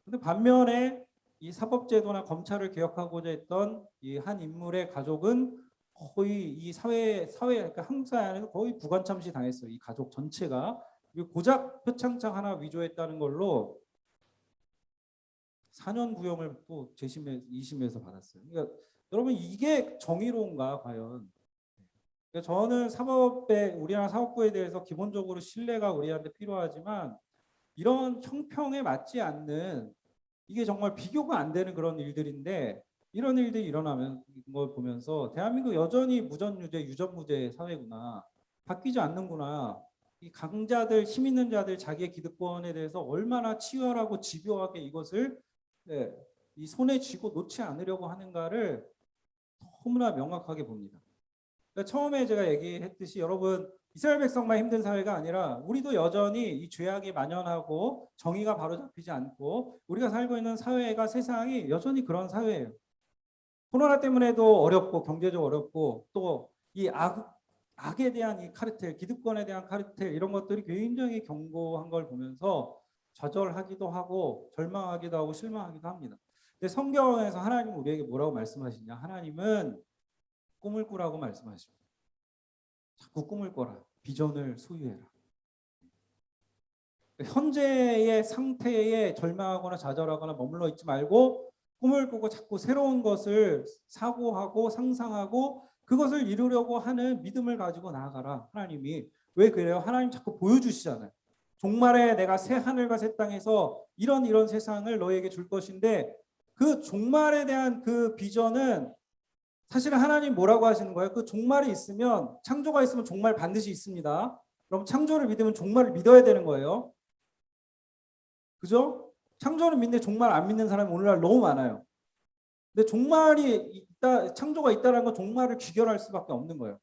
근데 반면에 이 사법제도나 검찰을 개혁하고자 했던 이 한 인물의 가족은 거의 이 사회 그러니까 한국 사회 안에서 거의 부관참시 당했어요. 이 가족 전체가. 고작 표창장 하나 위조했다는 걸로 4년 구형을 또 재심에 2심에서 받았어요. 그러니까 여러분, 이게 정의로운가 과연? 그러니까 저는 우리나라 사법부에 대해서 기본적으로 신뢰가 우리한테 필요하지만, 이런 형평에 맞지 않는, 이게 정말 비교가 안 되는 그런 일들인데, 이런 일들이 일어나면 걸 보면서 대한민국 여전히 무전유죄, 유전무죄 사회구나, 바뀌지 않는구나. 이 강자들, 힘 있는 자들, 자기의 기득권에 대해서 얼마나 치열하고 집요하게 이것을 이 손에 쥐고 놓지 않으려고 하는가를 너무나 명확하게 봅니다. 그러니까 처음에 제가 얘기했듯이, 여러분, 이스라엘 백성만 힘든 사회가 아니라 우리도 여전히 이 죄악이 만연하고 정의가 바로잡히지 않고 우리가 살고 있는 사회가, 세상이 여전히 그런 사회예요. 코로나 때문에도 어렵고 경제적으로 어렵고, 또 이 악에 대한 이 카르텔, 기득권에 대한 카르텔, 이런 것들이 굉장히 견고한 걸 보면서 좌절하기도 하고 절망하기도 하고 실망하기도 합니다. 근데 성경에서 하나님은 우리에게 뭐라고 말씀하시냐? 하나님은 꿈을 꾸라고 말씀하십니다. 자꾸 꿈을 꿔라. 비전을 소유해라. 현재의 상태에 절망하거나 좌절하거나 머물러 있지 말고 꿈을 꾸고 자꾸 새로운 것을 사고하고 상상하고 그것을 이루려고 하는 믿음을 가지고 나아가라. 하나님이 왜 그래요? 하나님 자꾸 보여주시잖아요. 종말에 내가 새 하늘과 새 땅에서 이런 세상을 너에게 줄 것인데 그 종말에 대한 그 비전은 사실은 하나님 뭐라고 하시는 거예요? 그 종말이 있으면 창조가 있으면 종말 반드시 있습니다. 그럼 창조를 믿으면 종말을 믿어야 되는 거예요. 그죠? 창조는 믿는데 종말 안 믿는 사람이 오늘날 너무 많아요. 근데 종말이 있다, 창조가 있다는 건 종말을 귀결할 수밖에 없는 거예요.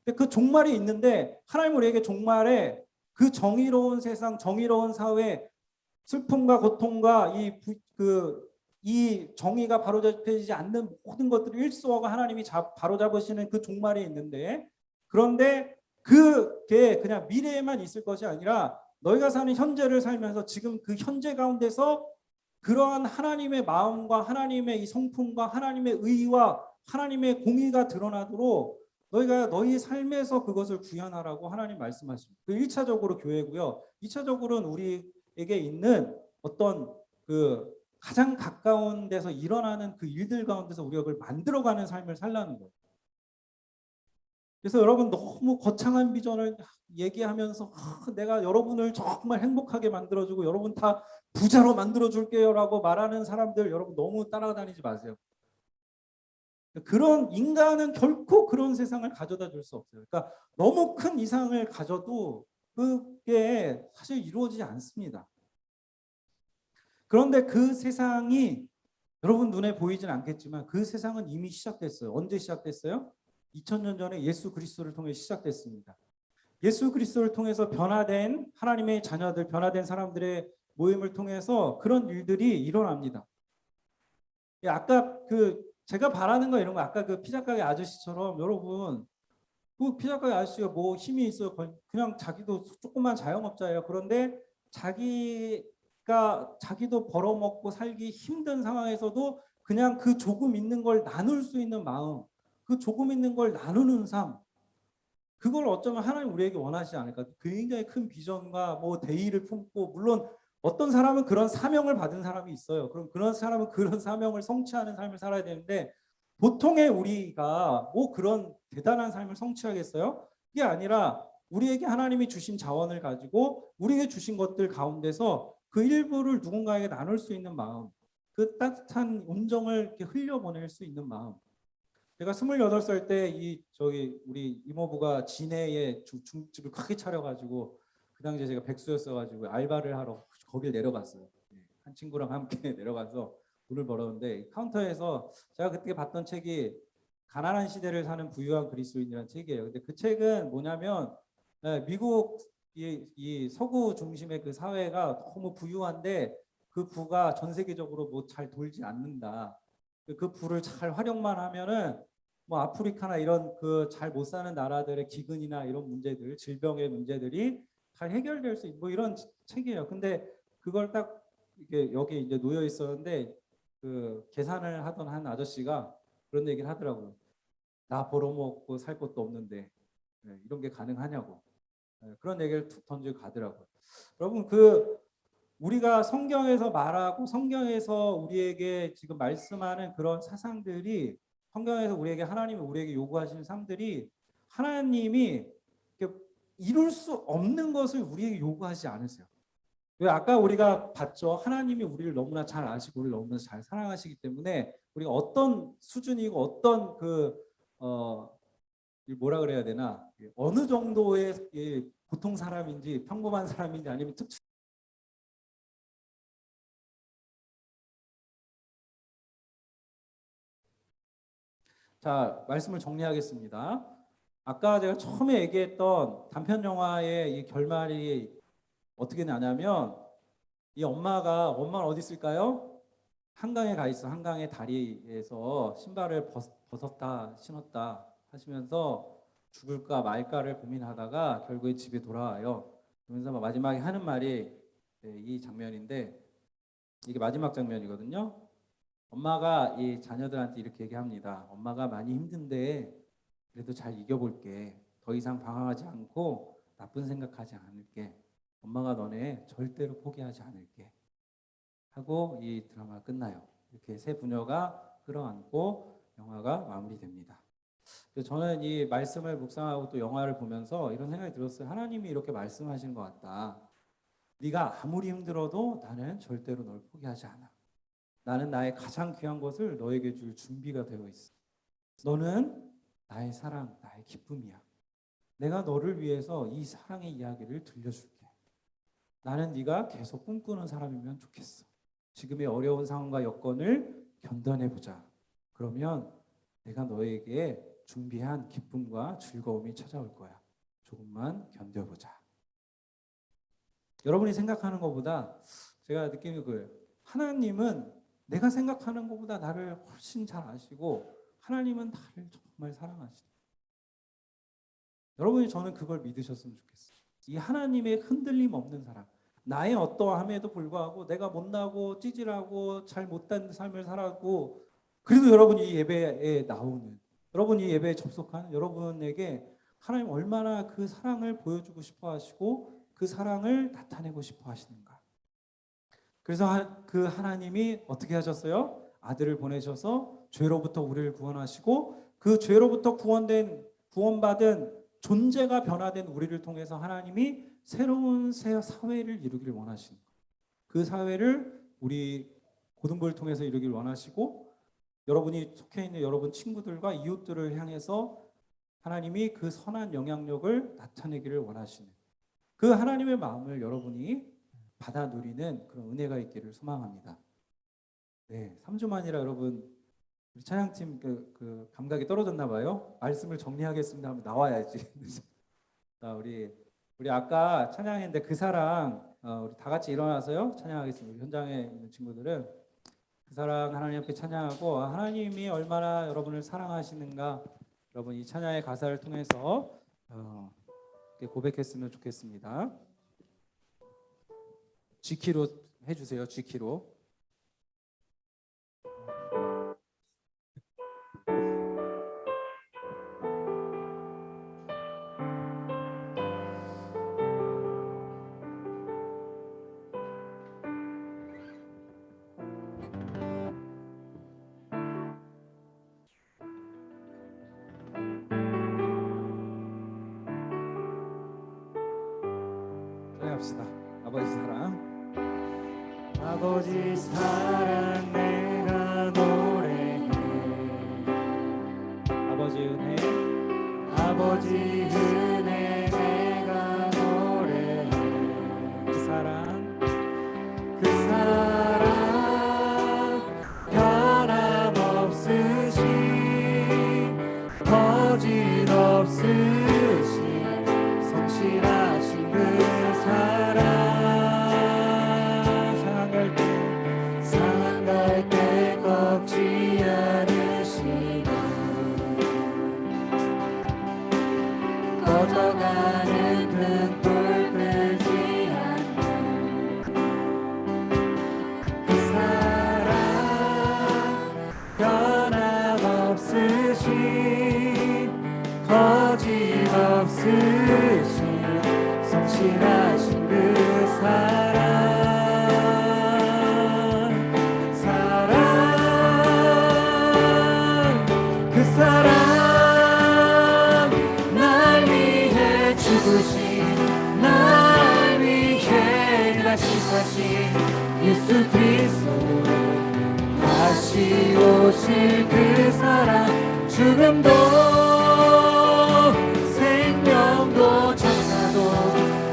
근데 그 종말이 있는데 하나님 우리에게 종말에 그 정의로운 세상, 정의로운 사회, 슬픔과 고통과 이 정의가 바로잡히지 않는 모든 것들을 일소하고 하나님이 바로잡으시는 그 종말이 있는데 그런데 그게 그냥 미래에만 있을 것이 아니라 너희가 사는 현재를 살면서 지금 그 현재 가운데서 그러한 하나님의 마음과 하나님의 이 성품과 하나님의 의와 하나님의 공의가 드러나도록 너희가 너희 삶에서 그것을 구현하라고 하나님 말씀하십니다. 그 1차적으로 교회고요. 2차적으로는 우리에게 있는 어떤 그 가장 가까운 데서 일어나는 그 일들 가운데서 우리가 그걸 만들어가는 삶을 살라는 거예요. 그래서 여러분 너무 거창한 비전을 얘기하면서 내가 여러분을 정말 행복하게 만들어주고 여러분 다 부자로 만들어줄게요 라고 말하는 사람들 여러분 너무 따라다니지 마세요. 그런 인간은 결코 그런 세상을 가져다 줄 수 없어요. 그러니까 너무 큰 이상을 가져도 그게 사실 이루어지지 않습니다. 그런데 그 세상이 여러분 눈에 보이진 않겠지만 그 세상은 이미 시작됐어요. 언제 시작됐어요? 2000년 전에 예수 그리스도를 통해 시작됐습니다. 예수 그리스도를 통해서 변화된 하나님의 자녀들, 변화된 사람들의 모임을 통해서 그런 일들이 일어납니다. 아까 제가 바라는 거 이런 거 아까 그 피자 가게 아저씨처럼 여러분 그 피자 가게 아저씨가 뭐 힘이 있어요? 그냥 자기도 조그만 자영업자예요. 그런데 자기도 벌어먹고 살기 힘든 상황에서도 그냥 그 조금 있는 걸 나눌 수 있는 마음, 그 조금 있는 걸 나누는 삶, 그걸 어쩌면 하나님 우리에게 원하시지 않을까. 굉장히 큰 비전과 뭐 대의를 품고 물론 어떤 사람은 그런 사명을 받은 사람이 있어요. 그럼 그런 사람은 그런 사명을 성취하는 삶을 살아야 되는데 보통의 우리가 뭐 그런 대단한 삶을 성취하겠어요? 그게 아니라 우리에게 하나님이 주신 자원을 가지고 우리에게 주신 것들 가운데서 그 일부를 누군가에게 나눌 수 있는 마음, 그 따뜻한 온정을 이렇게 흘려보낼 수 있는 마음. 제가 28살 때 우리 이모부가 진해에 중집을 크게 차려가지고 그 당시에 제가 백수였어가지고 알바를 하러 거길 내려갔어요. 한 친구랑 함께 내려가서 돈을 벌었는데 카운터에서 제가 그때 봤던 책이 가난한 시대를 사는 부유한 그리스도인이라는 책이에요. 근데 그 책은 뭐냐면 미국 이 서구 중심의 그 사회가 너무 부유한데 그 부가 전 세계적으로 뭐 잘 돌지 않는다. 그 부를 잘 활용만 하면은 뭐 아프리카나 이런 그 잘 못 사는 나라들의 기근이나 이런 문제들, 질병의 문제들이 잘 해결될 수 있는 뭐 이런 책이에요. 근데 그걸 딱 이게 여기 이제 놓여 있었는데 그 계산을 하던 한 아저씨가 그런 얘기를 하더라고요. 나 벌어먹고 살 것도 없는데 이런 게 가능하냐고 그런 얘기를 툭 던지고 가더라고요. 여러분 우리가 성경에서 말하고 성경에서 우리에게 지금 말씀하는 그런 사상들이 성경에서 하나님이 우리에게 요구하시는 삶들이 하나님이 이룰 수 없는 것을 우리에게 요구하지 않으세요. 왜 아까 우리가 봤죠. 하나님이 우리를 너무나 잘 아시고 우리를 너무나 잘 사랑하시기 때문에 우리가 어떤 수준이고 어떤 뭐라 그래야 되나 어느 정도의 보통 사람인지 평범한 사람인지 아니면 자, 말씀을 정리하겠습니다. 아까 제가 처음에 얘기했던 단편 영화의 이 결말이 어떻게 나냐면 이 엄마는 어디 있을까요? 한강에 가 있어. 한강의 다리에서 신발을 벗었다 신었다 하시면서 죽을까 말까를 고민하다가 결국에 집에 돌아와요. 그러면서 마지막에 하는 말이 이 장면인데 이게 마지막 장면이거든요. 엄마가 이 자녀들한테 이렇게 얘기합니다. 엄마가 많이 힘든데 그래도 잘 이겨볼게. 더 이상 방황하지 않고 나쁜 생각하지 않을게. 엄마가 너네 절대로 포기하지 않을게. 하고 이 드라마가 끝나요. 이렇게 세 부녀가 끌어안고 영화가 마무리됩니다. 그래서 저는 이 말씀을 묵상하고 또 영화를 보면서 이런 생각이 들었어요. 하나님이 이렇게 말씀하신 것 같다. 네가 아무리 힘들어도 나는 절대로 널 포기하지 않아. 나는 나의 가장 귀한 것을 너에게 줄 준비가 되어 있어. 너는 나의 사랑, 나의 기쁨이야. 내가 너를 위해서 이 사랑의 이야기를 들려줄게. 나는 네가 계속 꿈꾸는 사람이면 좋겠어. 지금의 어려운 상황과 여건을 견뎌내보자. 그러면 내가 너에게 준비한 기쁨과 즐거움이 찾아올 거야. 조금만 견뎌보자. 여러분이 생각하는 것보다 제가 느끼는 거예요. 하나님은 내가 생각하는 것보다 나를 훨씬 잘 아시고 하나님은 나를 정말 사랑하시다. 여러분이 저는 그걸 믿으셨으면 좋겠어요. 이 하나님의 흔들림 없는 사랑. 나의 어떠함에도 불구하고 내가 못나고 찌질하고 잘 못된 삶을 살았고 그래도 여러분이 이 예배에 나오는 여러분이 이 예배에 접속하는 여러분에게 하나님 얼마나 그 사랑을 보여주고 싶어 하시고 그 사랑을 나타내고 싶어 하시는가. 그래서 그 하나님이 어떻게 하셨어요? 아들을 보내셔서 죄로부터 우리를 구원하시고 그 죄로부터 구원받은 존재가 변화된 우리를 통해서 하나님이 새로운 새 사회를 이루기를 원하시는 거예요. 그 사회를 우리 고등부를 통해서 이루기를 원하시고 여러분이 속해 있는 여러분 친구들과 이웃들을 향해서 하나님이 그 선한 영향력을 나타내기를 원하시는 그 하나님의 마음을 여러분이 받아 누리는 그런 은혜가 있기를 소망합니다. 네, 3주 만이라 여러분 우리 찬양팀 그 감각이 떨어졌나 봐요. 말씀을 정리하겠습니다 하면 나와야지. 자, 우리 아까 찬양했는데 그 사랑 우리 다 같이 일어나서요 찬양하겠습니다. 우리 현장에 있는 친구들은 그 사랑 하나님 앞에 찬양하고 하나님이 얼마나 여러분을 사랑하시는가 여러분 이 찬양의 가사를 통해서 고백했으면 좋겠습니다. G키로 해주세요. G키로. 합시다. 아버지 사랑. 아버지 사랑 내가 노래해. 아버지 은혜. 아버지 은혜 내가 노래해. 그 사랑 변함없으신 거짓없으신 성실하신 그 상한 갈 때 꺾지 않으시고 꺼져가는 등불 끄지 않는 그 사랑 변함없으신 거짓없으신 성실하신 그 사랑 그 사랑 날 위해 죽으신 날 위해 다시 사신 예수 그리스도 다시 오실 그 사랑 죽음도 생명도 천사도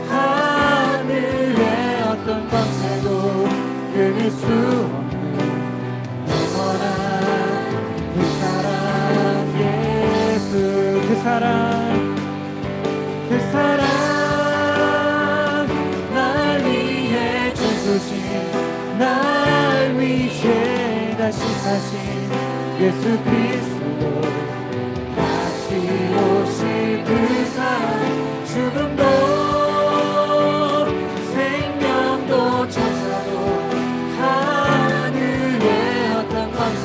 하늘의 어떤 권세도 끊을 수 없는 영원한 그 사랑 예수 그 사랑 날 위해 죽으신 날 위해 다시 사신 예수 그리스도 다시 오실 그 사랑 죽음도 생명도 천사도 하늘의 어떤 권세도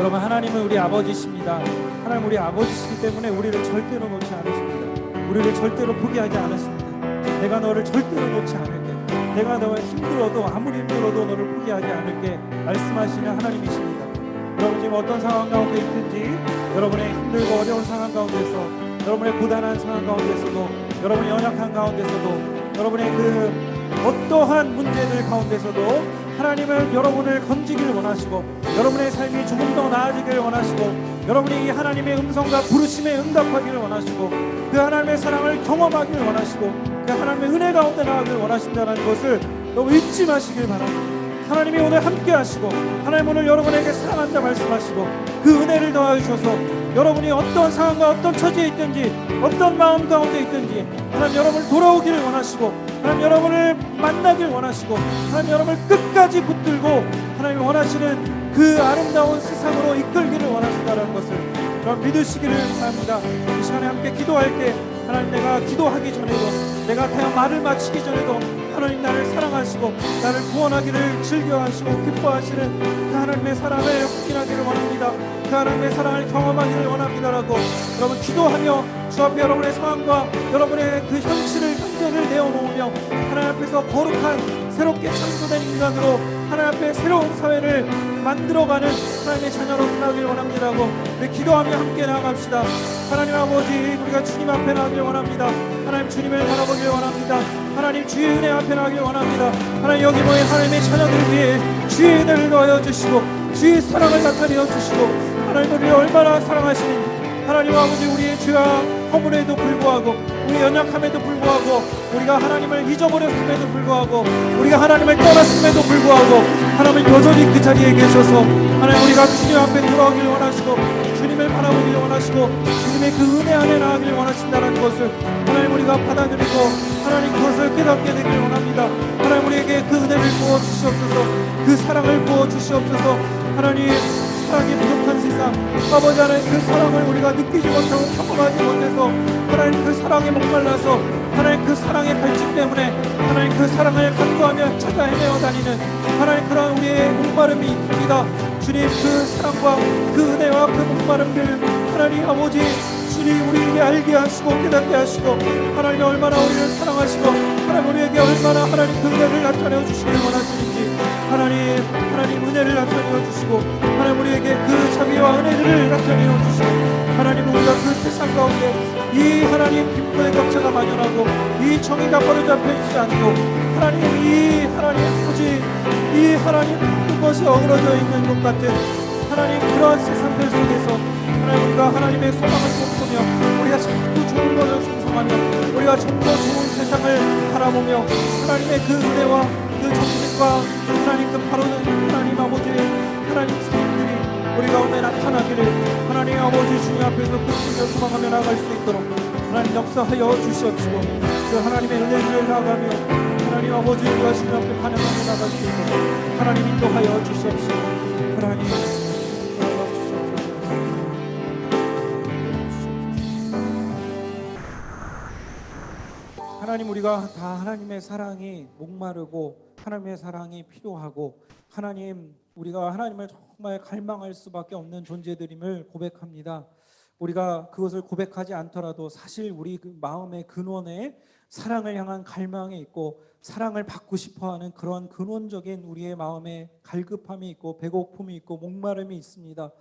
여러분, 하나님은 우리 아버지십니다. 하나님 우리 아버지시기 때문에 우리를 절대로 놓지 않으십니다. 우리를 절대로 포기하지 않으십니다. 내가 너를 절대로 놓지 않을게. 내가 너가 힘들어도, 아무리 힘들어도 너를 포기하지 않을게 말씀하시는 하나님이십니다. 여러분, 지금 어떤 상황 가운데 있든지, 여러분의 힘들고 어려운 상황 가운데서, 여러분의 고단한 상황 가운데서도, 여러분의 연약한 가운데서도, 여러분의 그 어떠한 문제들 가운데서도 하나님은 여러분을 건지기를 원하시고, 여러분의 삶이 조금 더 나아지기를 원하시고, 여러분이 이 하나님의 음성과 부르심에 응답하기를 원하시고, 그 하나님의 사랑을 경험하기를 원하시고, 그 하나님의 은혜 가운데 나아가기를 원하신다는 것을 너무 잊지 마시길 바랍니다. 하나님이 오늘 함께 하시고, 하나님 오늘 여러분에게 사랑한다 말씀하시고, 그 은혜를 더하셔서 여러분이 어떤 상황과 어떤 처지에 있든지, 어떤 마음 가운데 있든지, 하나님 여러분을 돌아오기를 원하시고, 하나님 여러분을 만나길 원하시고, 하나님 여러분을 끝까지 붙들고 하나님이 원하시는 그 아름다운 세상으로 이끌기를 원하신다는 것을 여러분 믿으시기를 바랍니다. 이 시간에 함께 기도할 때, 하나님 내가 기도하기 전에도, 내가 그냥 말을 마치기 전에도 하나님 나를 사랑하시고 나를 구원하기를 즐겨하시고 기뻐하시는 그 하나님의 사랑을 확인하기를 원합니다. 그 하나님의 사랑을 경험하기를 원합니다라고 여러분 기도하며 주 앞에 여러분의 상황과 여러분의 그 현재를 내어놓으며 하나님 앞에서 거룩한 새롭게 창조된 인간으로 하나님 앞에 새로운 사회를 만들어가는 하나님의 자녀로 살아가길 원합니다라고 우리 기도하며 함께 나아갑시다. 하나님 아버지, 우리가 주님 앞에 나가길 원합니다. 하나님 주님을 바라보길 원합니다. 하나님 주의 은혜 앞에 나가길 원합니다. 하나님 여기 모인 하나님의 자녀들 위해 주의 은혜를 더하여 주시고 주의 사랑을 나타내어 주시고, 하나님 우리를 얼마나 사랑하시는지, 하나님 아버지 우리의 죄와 허물에도 불구하고, 우리 연약함에도 불구하고, 우리가 하나님을 잊어버렸음에도 불구하고, 우리가 하나님을 떠났음에도 불구하고 하나님은 여전히 그 자리에 계셔서 하나님 우리가 주님 앞에 돌아오길 원하시고 주님을 바라보길 원하시고 주님의 그 은혜 안에 나가길 원하신다는 것을 하나님 우리가 받아들이고 하나님 그것을 깨닫게 되길 원합니다. 하나님 우리에게 그 은혜를 부어 주시옵소서, 그 사랑을 부어 주시옵소서. 하나님 사랑이 부족한 세상, 아버지 하나님 그 사랑을 우리가 느끼지 못하고 경험하지 못해서 하나님 그 사랑에 목말라서 하나님 그 사랑의 갈증 때문에 하나님 그 사랑을 간구하며 찾아 헤매어 다니는 하나님 그런 우리의 목마름이 있습니다. 주님 그 사랑과 그 은혜와 그 목마름을 하나님 아버지 주님 우리에게 알게 하시고 깨닫게 하시고, 하나님이 얼마나 우리를 사랑하시고 하나님 우리에게 얼마나 하나님 그 은혜를 나타내어 주시길 원하시는지 하나님 은혜를 나타내어 주시고, 하나님 우리에게 그 자비와 은혜를 나타내어 주시고, 하나님 우리가 그 세상 가운데 이 하나님 빈부의 격차가 만연하고 이 정의가 바로잡혀 있지 않고 하나님 이 하나님 아버지 이 하나님 그것이 어그러져 있는 것 같은 하나님 그러한 세상들 속에서 하나님 우리가 하나님의 소망을 꿈꾸며 우리가 자꾸 좋은 것을 상상하며 우리가 좀 더 좋은 세상을 바라보며 하나님의 그 은혜와 그 정직과 하나님 그 바로는 하나님 아버지 하나님 성품들이 우리 가운데 나타나기를 하나님 아버지 주님 앞에서 꿈꾸며 소망하며 나아갈 수 있도록 하나님 역사하여 주시옵시고, 그 하나님의 은혜를 나가며 하나님 아버지 우리가 주님 앞에 반응하며 나갈 수 있도록 하나님 인도하여 주시옵시고, 하나님 하나님 우리가 다 하나님의 사랑이 목마르고 하나님의 사랑이 필요하고 하나님 우리가 하나님을 정말 갈망할 수밖에 없는 존재들임을 고백합니다. 우리가 그것을 고백하지 않더라도 사실 우리 그 마음의 근원에 사랑을 향한 갈망이 있고 사랑을 받고 싶어하는 그런 근원적인 우리의 마음에 갈급함이 있고 배고픔이 있고 목마름이 있습니다.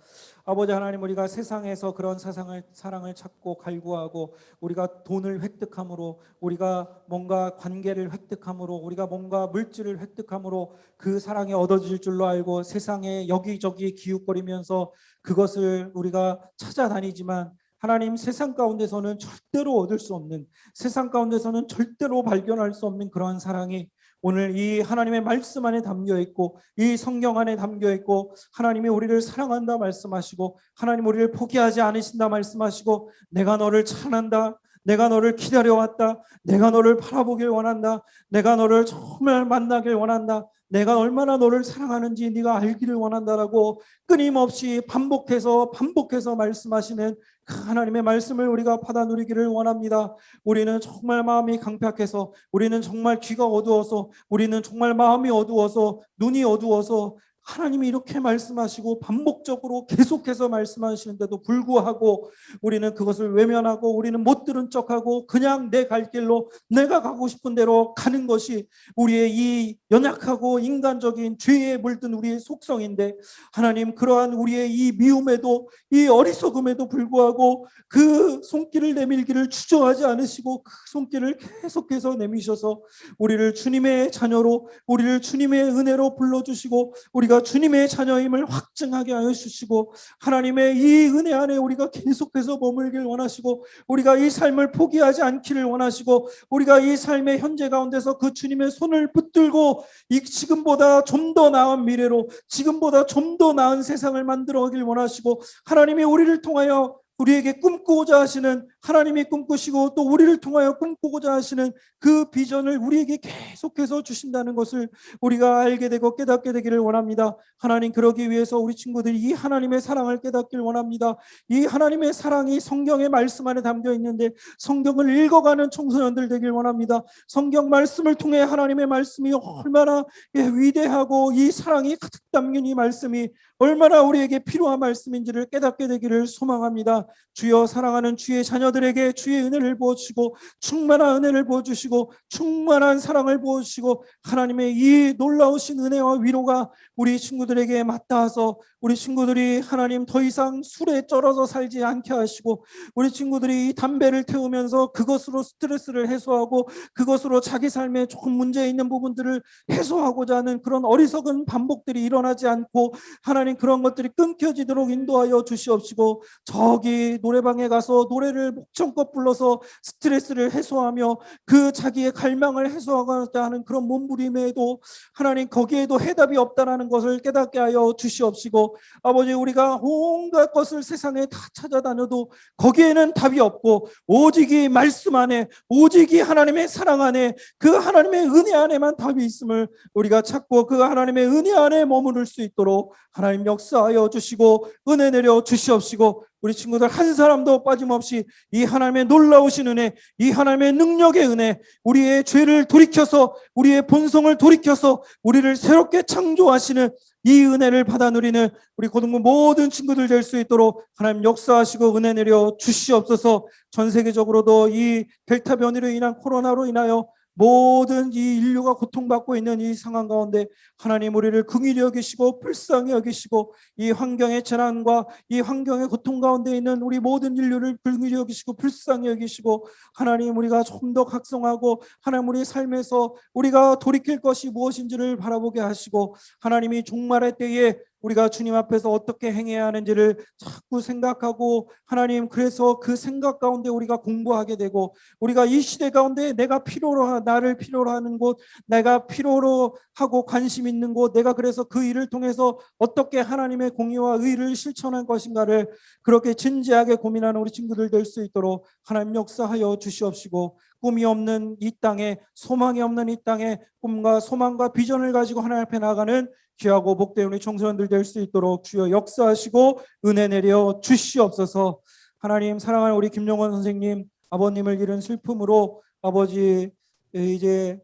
아버지 하나님, 우리가 세상에서 그런 사랑을 찾고 갈구하고 우리가 돈을 획득함으로, 우리가 뭔가 관계를 획득함으로, 우리가 뭔가 물질을 획득함으로 그 사랑이 얻어질 줄로 알고 세상에 여기저기 기웃거리면서 그것을 우리가 찾아다니지만 하나님 세상 가운데서는 절대로 얻을 수 없는, 세상 가운데서는 절대로 발견할 수 없는 그러한 사랑이 오늘 이 하나님의 말씀 안에 담겨 있고 이 성경 안에 담겨 있고, 하나님이 우리를 사랑한다 말씀하시고 하나님 우리를 포기하지 않으신다 말씀하시고, 내가 너를 찬한다, 내가 너를 기다려왔다, 내가 너를 바라보길 원한다, 내가 너를 정말 만나길 원한다, 내가 얼마나 너를 사랑하는지 네가 알기를 원한다라고 끊임없이 반복해서 말씀하시는 그 하나님의 말씀을 우리가 받아 누리기를 원합니다. 우리는 정말 마음이 강팍해서, 우리는 정말 귀가 어두워서, 우리는 정말 마음이 어두워서, 눈이 어두워서 하나님이 이렇게 말씀하시고 반복적으로 계속해서 말씀하시는데도 불구하고 우리는 그것을 외면하고 우리는 못 들은 척하고 그냥 내 갈 길로 내가 가고 싶은 대로 가는 것이 우리의 이 연약하고 인간적인 죄에 물든 우리의 속성인데, 하나님 그러한 우리의 이 미움에도 이 어리석음에도 불구하고 그 손길을 내밀기를 주저하지 않으시고 그 손길을 계속해서 내미셔서 우리를 주님의 자녀로, 우리를 주님의 은혜로 불러주시고 우리가 주님의 자녀임을 확증하게 하여 주시고, 하나님의 이 은혜 안에 우리가 계속해서 머물길 원하시고 우리가 이 삶을 포기하지 않기를 원하시고 우리가 이 삶의 현재 가운데서 그 주님의 손을 붙들고 이 지금보다 좀 더 나은 미래로, 지금보다 좀 더 나은 세상을 만들어가길 원하시고, 하나님이 우리를 통하여 우리에게 꿈꾸고자 하시는, 하나님이 꿈꾸시고 또 우리를 통하여 꿈꾸고자 하시는 그 비전을 우리에게 계속해서 주신다는 것을 우리가 알게 되고 깨닫게 되기를 원합니다. 하나님, 그러기 위해서 우리 친구들이 이 하나님의 사랑을 깨닫기를 원합니다. 이 하나님의 사랑이 성경의 말씀 안에 담겨 있는데 성경을 읽어가는 청소년들 되길 원합니다. 성경 말씀을 통해 하나님의 말씀이 얼마나 위대하고 이 사랑이 가득 담긴 이 말씀이 얼마나 우리에게 필요한 말씀인지를 깨닫게 되기를 소망합니다. 주여, 사랑하는 주의 자녀들에게 주의 은혜를 부어주시고 충만한 은혜를 부어주시고 충만한 사랑을 부어주시고, 하나님의 이 놀라우신 은혜와 위로가 우리 친구들에게 맞닿아서 우리 친구들이 하나님 더 이상 술에 쩔어서 살지 않게 하시고, 우리 친구들이 이 담배를 태우면서 그것으로 스트레스를 해소하고 그것으로 자기 삶에 조금 문제 있는 부분들을 해소하고자 하는 그런 어리석은 반복들이 일어나지 않고 하나님 그런 것들이 끊겨지도록 인도하여 주시옵시고, 저기 노래방에 가서 노래를 목청껏 불러서 스트레스를 해소하며 그 자기의 갈망을 해소하고자 하는 그런 몸부림에도 하나님 거기에도 해답이 없다라는 것을 깨닫게 하여 주시옵시고, 아버지 우리가 온갖 것을 세상에 다 찾아다녀도 거기에는 답이 없고 오직 이 말씀 안에, 오직 이 하나님의 사랑 안에, 그 하나님의 은혜 안에만 답이 있음을 우리가 찾고 그 하나님의 은혜 안에 머무를 수 있도록 하나님 역사하여 주시고 은혜 내려 주시옵시고, 우리 친구들 한 사람도 빠짐없이 이 하나님의 놀라우신 은혜, 이 하나님의 능력의 은혜, 우리의 죄를 돌이켜서 우리의 본성을 돌이켜서 우리를 새롭게 창조하시는 이 은혜를 받아 누리는 우리 고등부 모든 친구들 될 수 있도록 하나님 역사하시고 은혜 내려 주시옵소서. 전 세계적으로도 이 델타 변이로 인한 코로나로 인하여 모든 이 인류가 고통받고 있는 이 상황 가운데 하나님 우리를 긍휼히 여기시고 불쌍히 여기시고 이 환경의 재난과 이 환경의 고통 가운데 있는 우리 모든 인류를 긍휼히 여기시고 불쌍히 여기시고, 하나님 우리가 좀 더 각성하고 하나님 우리 삶에서 우리가 돌이킬 것이 무엇인지를 바라보게 하시고, 하나님이 종말의 때에 우리가 주님 앞에서 어떻게 행해야 하는지를 자꾸 생각하고, 하나님 그래서 그 생각 가운데 우리가 공부하게 되고, 우리가 이 시대 가운데 내가 나를 필요로 하는 곳, 내가 필요로 하고 관심 있는 곳, 내가 그래서 그 일을 통해서 어떻게 하나님의 공의와 의를 실천할 것인가를 그렇게 진지하게 고민하는 우리 친구들 될 수 있도록 하나님 역사하여 주시옵시고, 꿈이 없는 이 땅에, 소망이 없는 이 땅에 꿈과 소망과 비전을 가지고 하나님 앞에 나아가는 귀하고 복된 우리 청소년들 될 수 있도록 주여 역사하시고 은혜 내려 주시옵소서. 하나님, 사랑하는 우리 김용원 선생님, 아버님을 잃은 슬픔으로 아버지 이제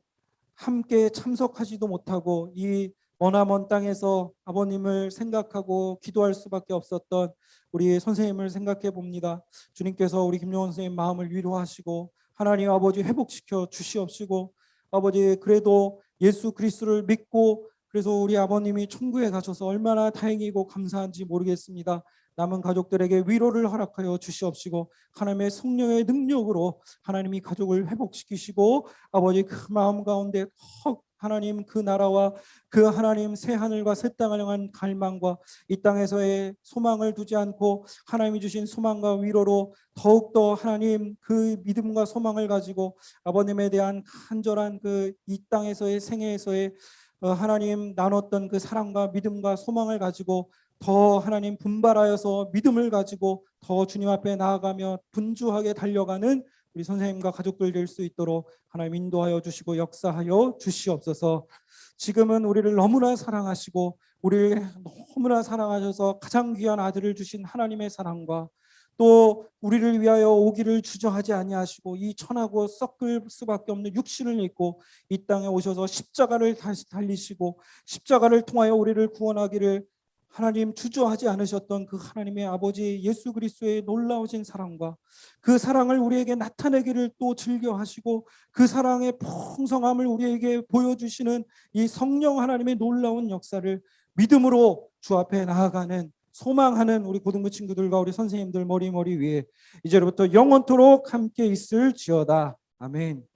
함께 참석하지도 못하고 이 머나먼 땅에서 아버님을 생각하고 기도할 수밖에 없었던 우리 선생님을 생각해 봅니다. 주님께서 우리 김용원 선생님 마음을 위로하시고 하나님 아버지 회복시켜 주시옵시고, 아버지 그래도 예수 그리스도를 믿고 그래서 우리 아버님이 천국에 가셔서 얼마나 다행이고 감사한지 모르겠습니다. 남은 가족들에게 위로를 허락하여 주시옵시고 하나님의 성령의 능력으로 하나님이 가족을 회복시키시고, 아버지 그 마음 가운데 하나님 그 나라와 그 하나님 새 하늘과 새 땅을 향한 갈망과 이 땅에서의 소망을 두지 않고 하나님이 주신 소망과 위로로 더욱더 하나님 그 믿음과 소망을 가지고 아버님에 대한 간절한 그 이 땅에서의 생애에서의 하나님 나눴던 그 사랑과 믿음과 소망을 가지고 더 하나님 분발하여서 믿음을 가지고 더 주님 앞에 나아가며 분주하게 달려가는 우리 선생님과 가족들 될 수 있도록 하나님 인도하여 주시고 역사하여 주시옵소서. 지금은 우리를 너무나 사랑하시고 우리를 너무나 사랑하셔서 가장 귀한 아들을 주신 하나님의 사랑과 또 우리를 위하여 오기를 주저하지 아니하시고 이 천하고 썩을 수밖에 없는 육신을 입고 이 땅에 오셔서 십자가를 다시 달리시고 십자가를 통하여 우리를 구원하기를 하나님 주저하지 않으셨던 그 하나님의 아버지 예수 그리스도의 놀라우신 사랑과 그 사랑을 우리에게 나타내기를 또 즐겨하시고 그 사랑의 풍성함을 우리에게 보여주시는 이 성령 하나님의 놀라운 역사를 믿음으로 주 앞에 나아가는 소망하는 우리 고등부 친구들과 우리 선생님들 머리 위에 이제로부터 영원토록 함께 있을지어다. 아멘.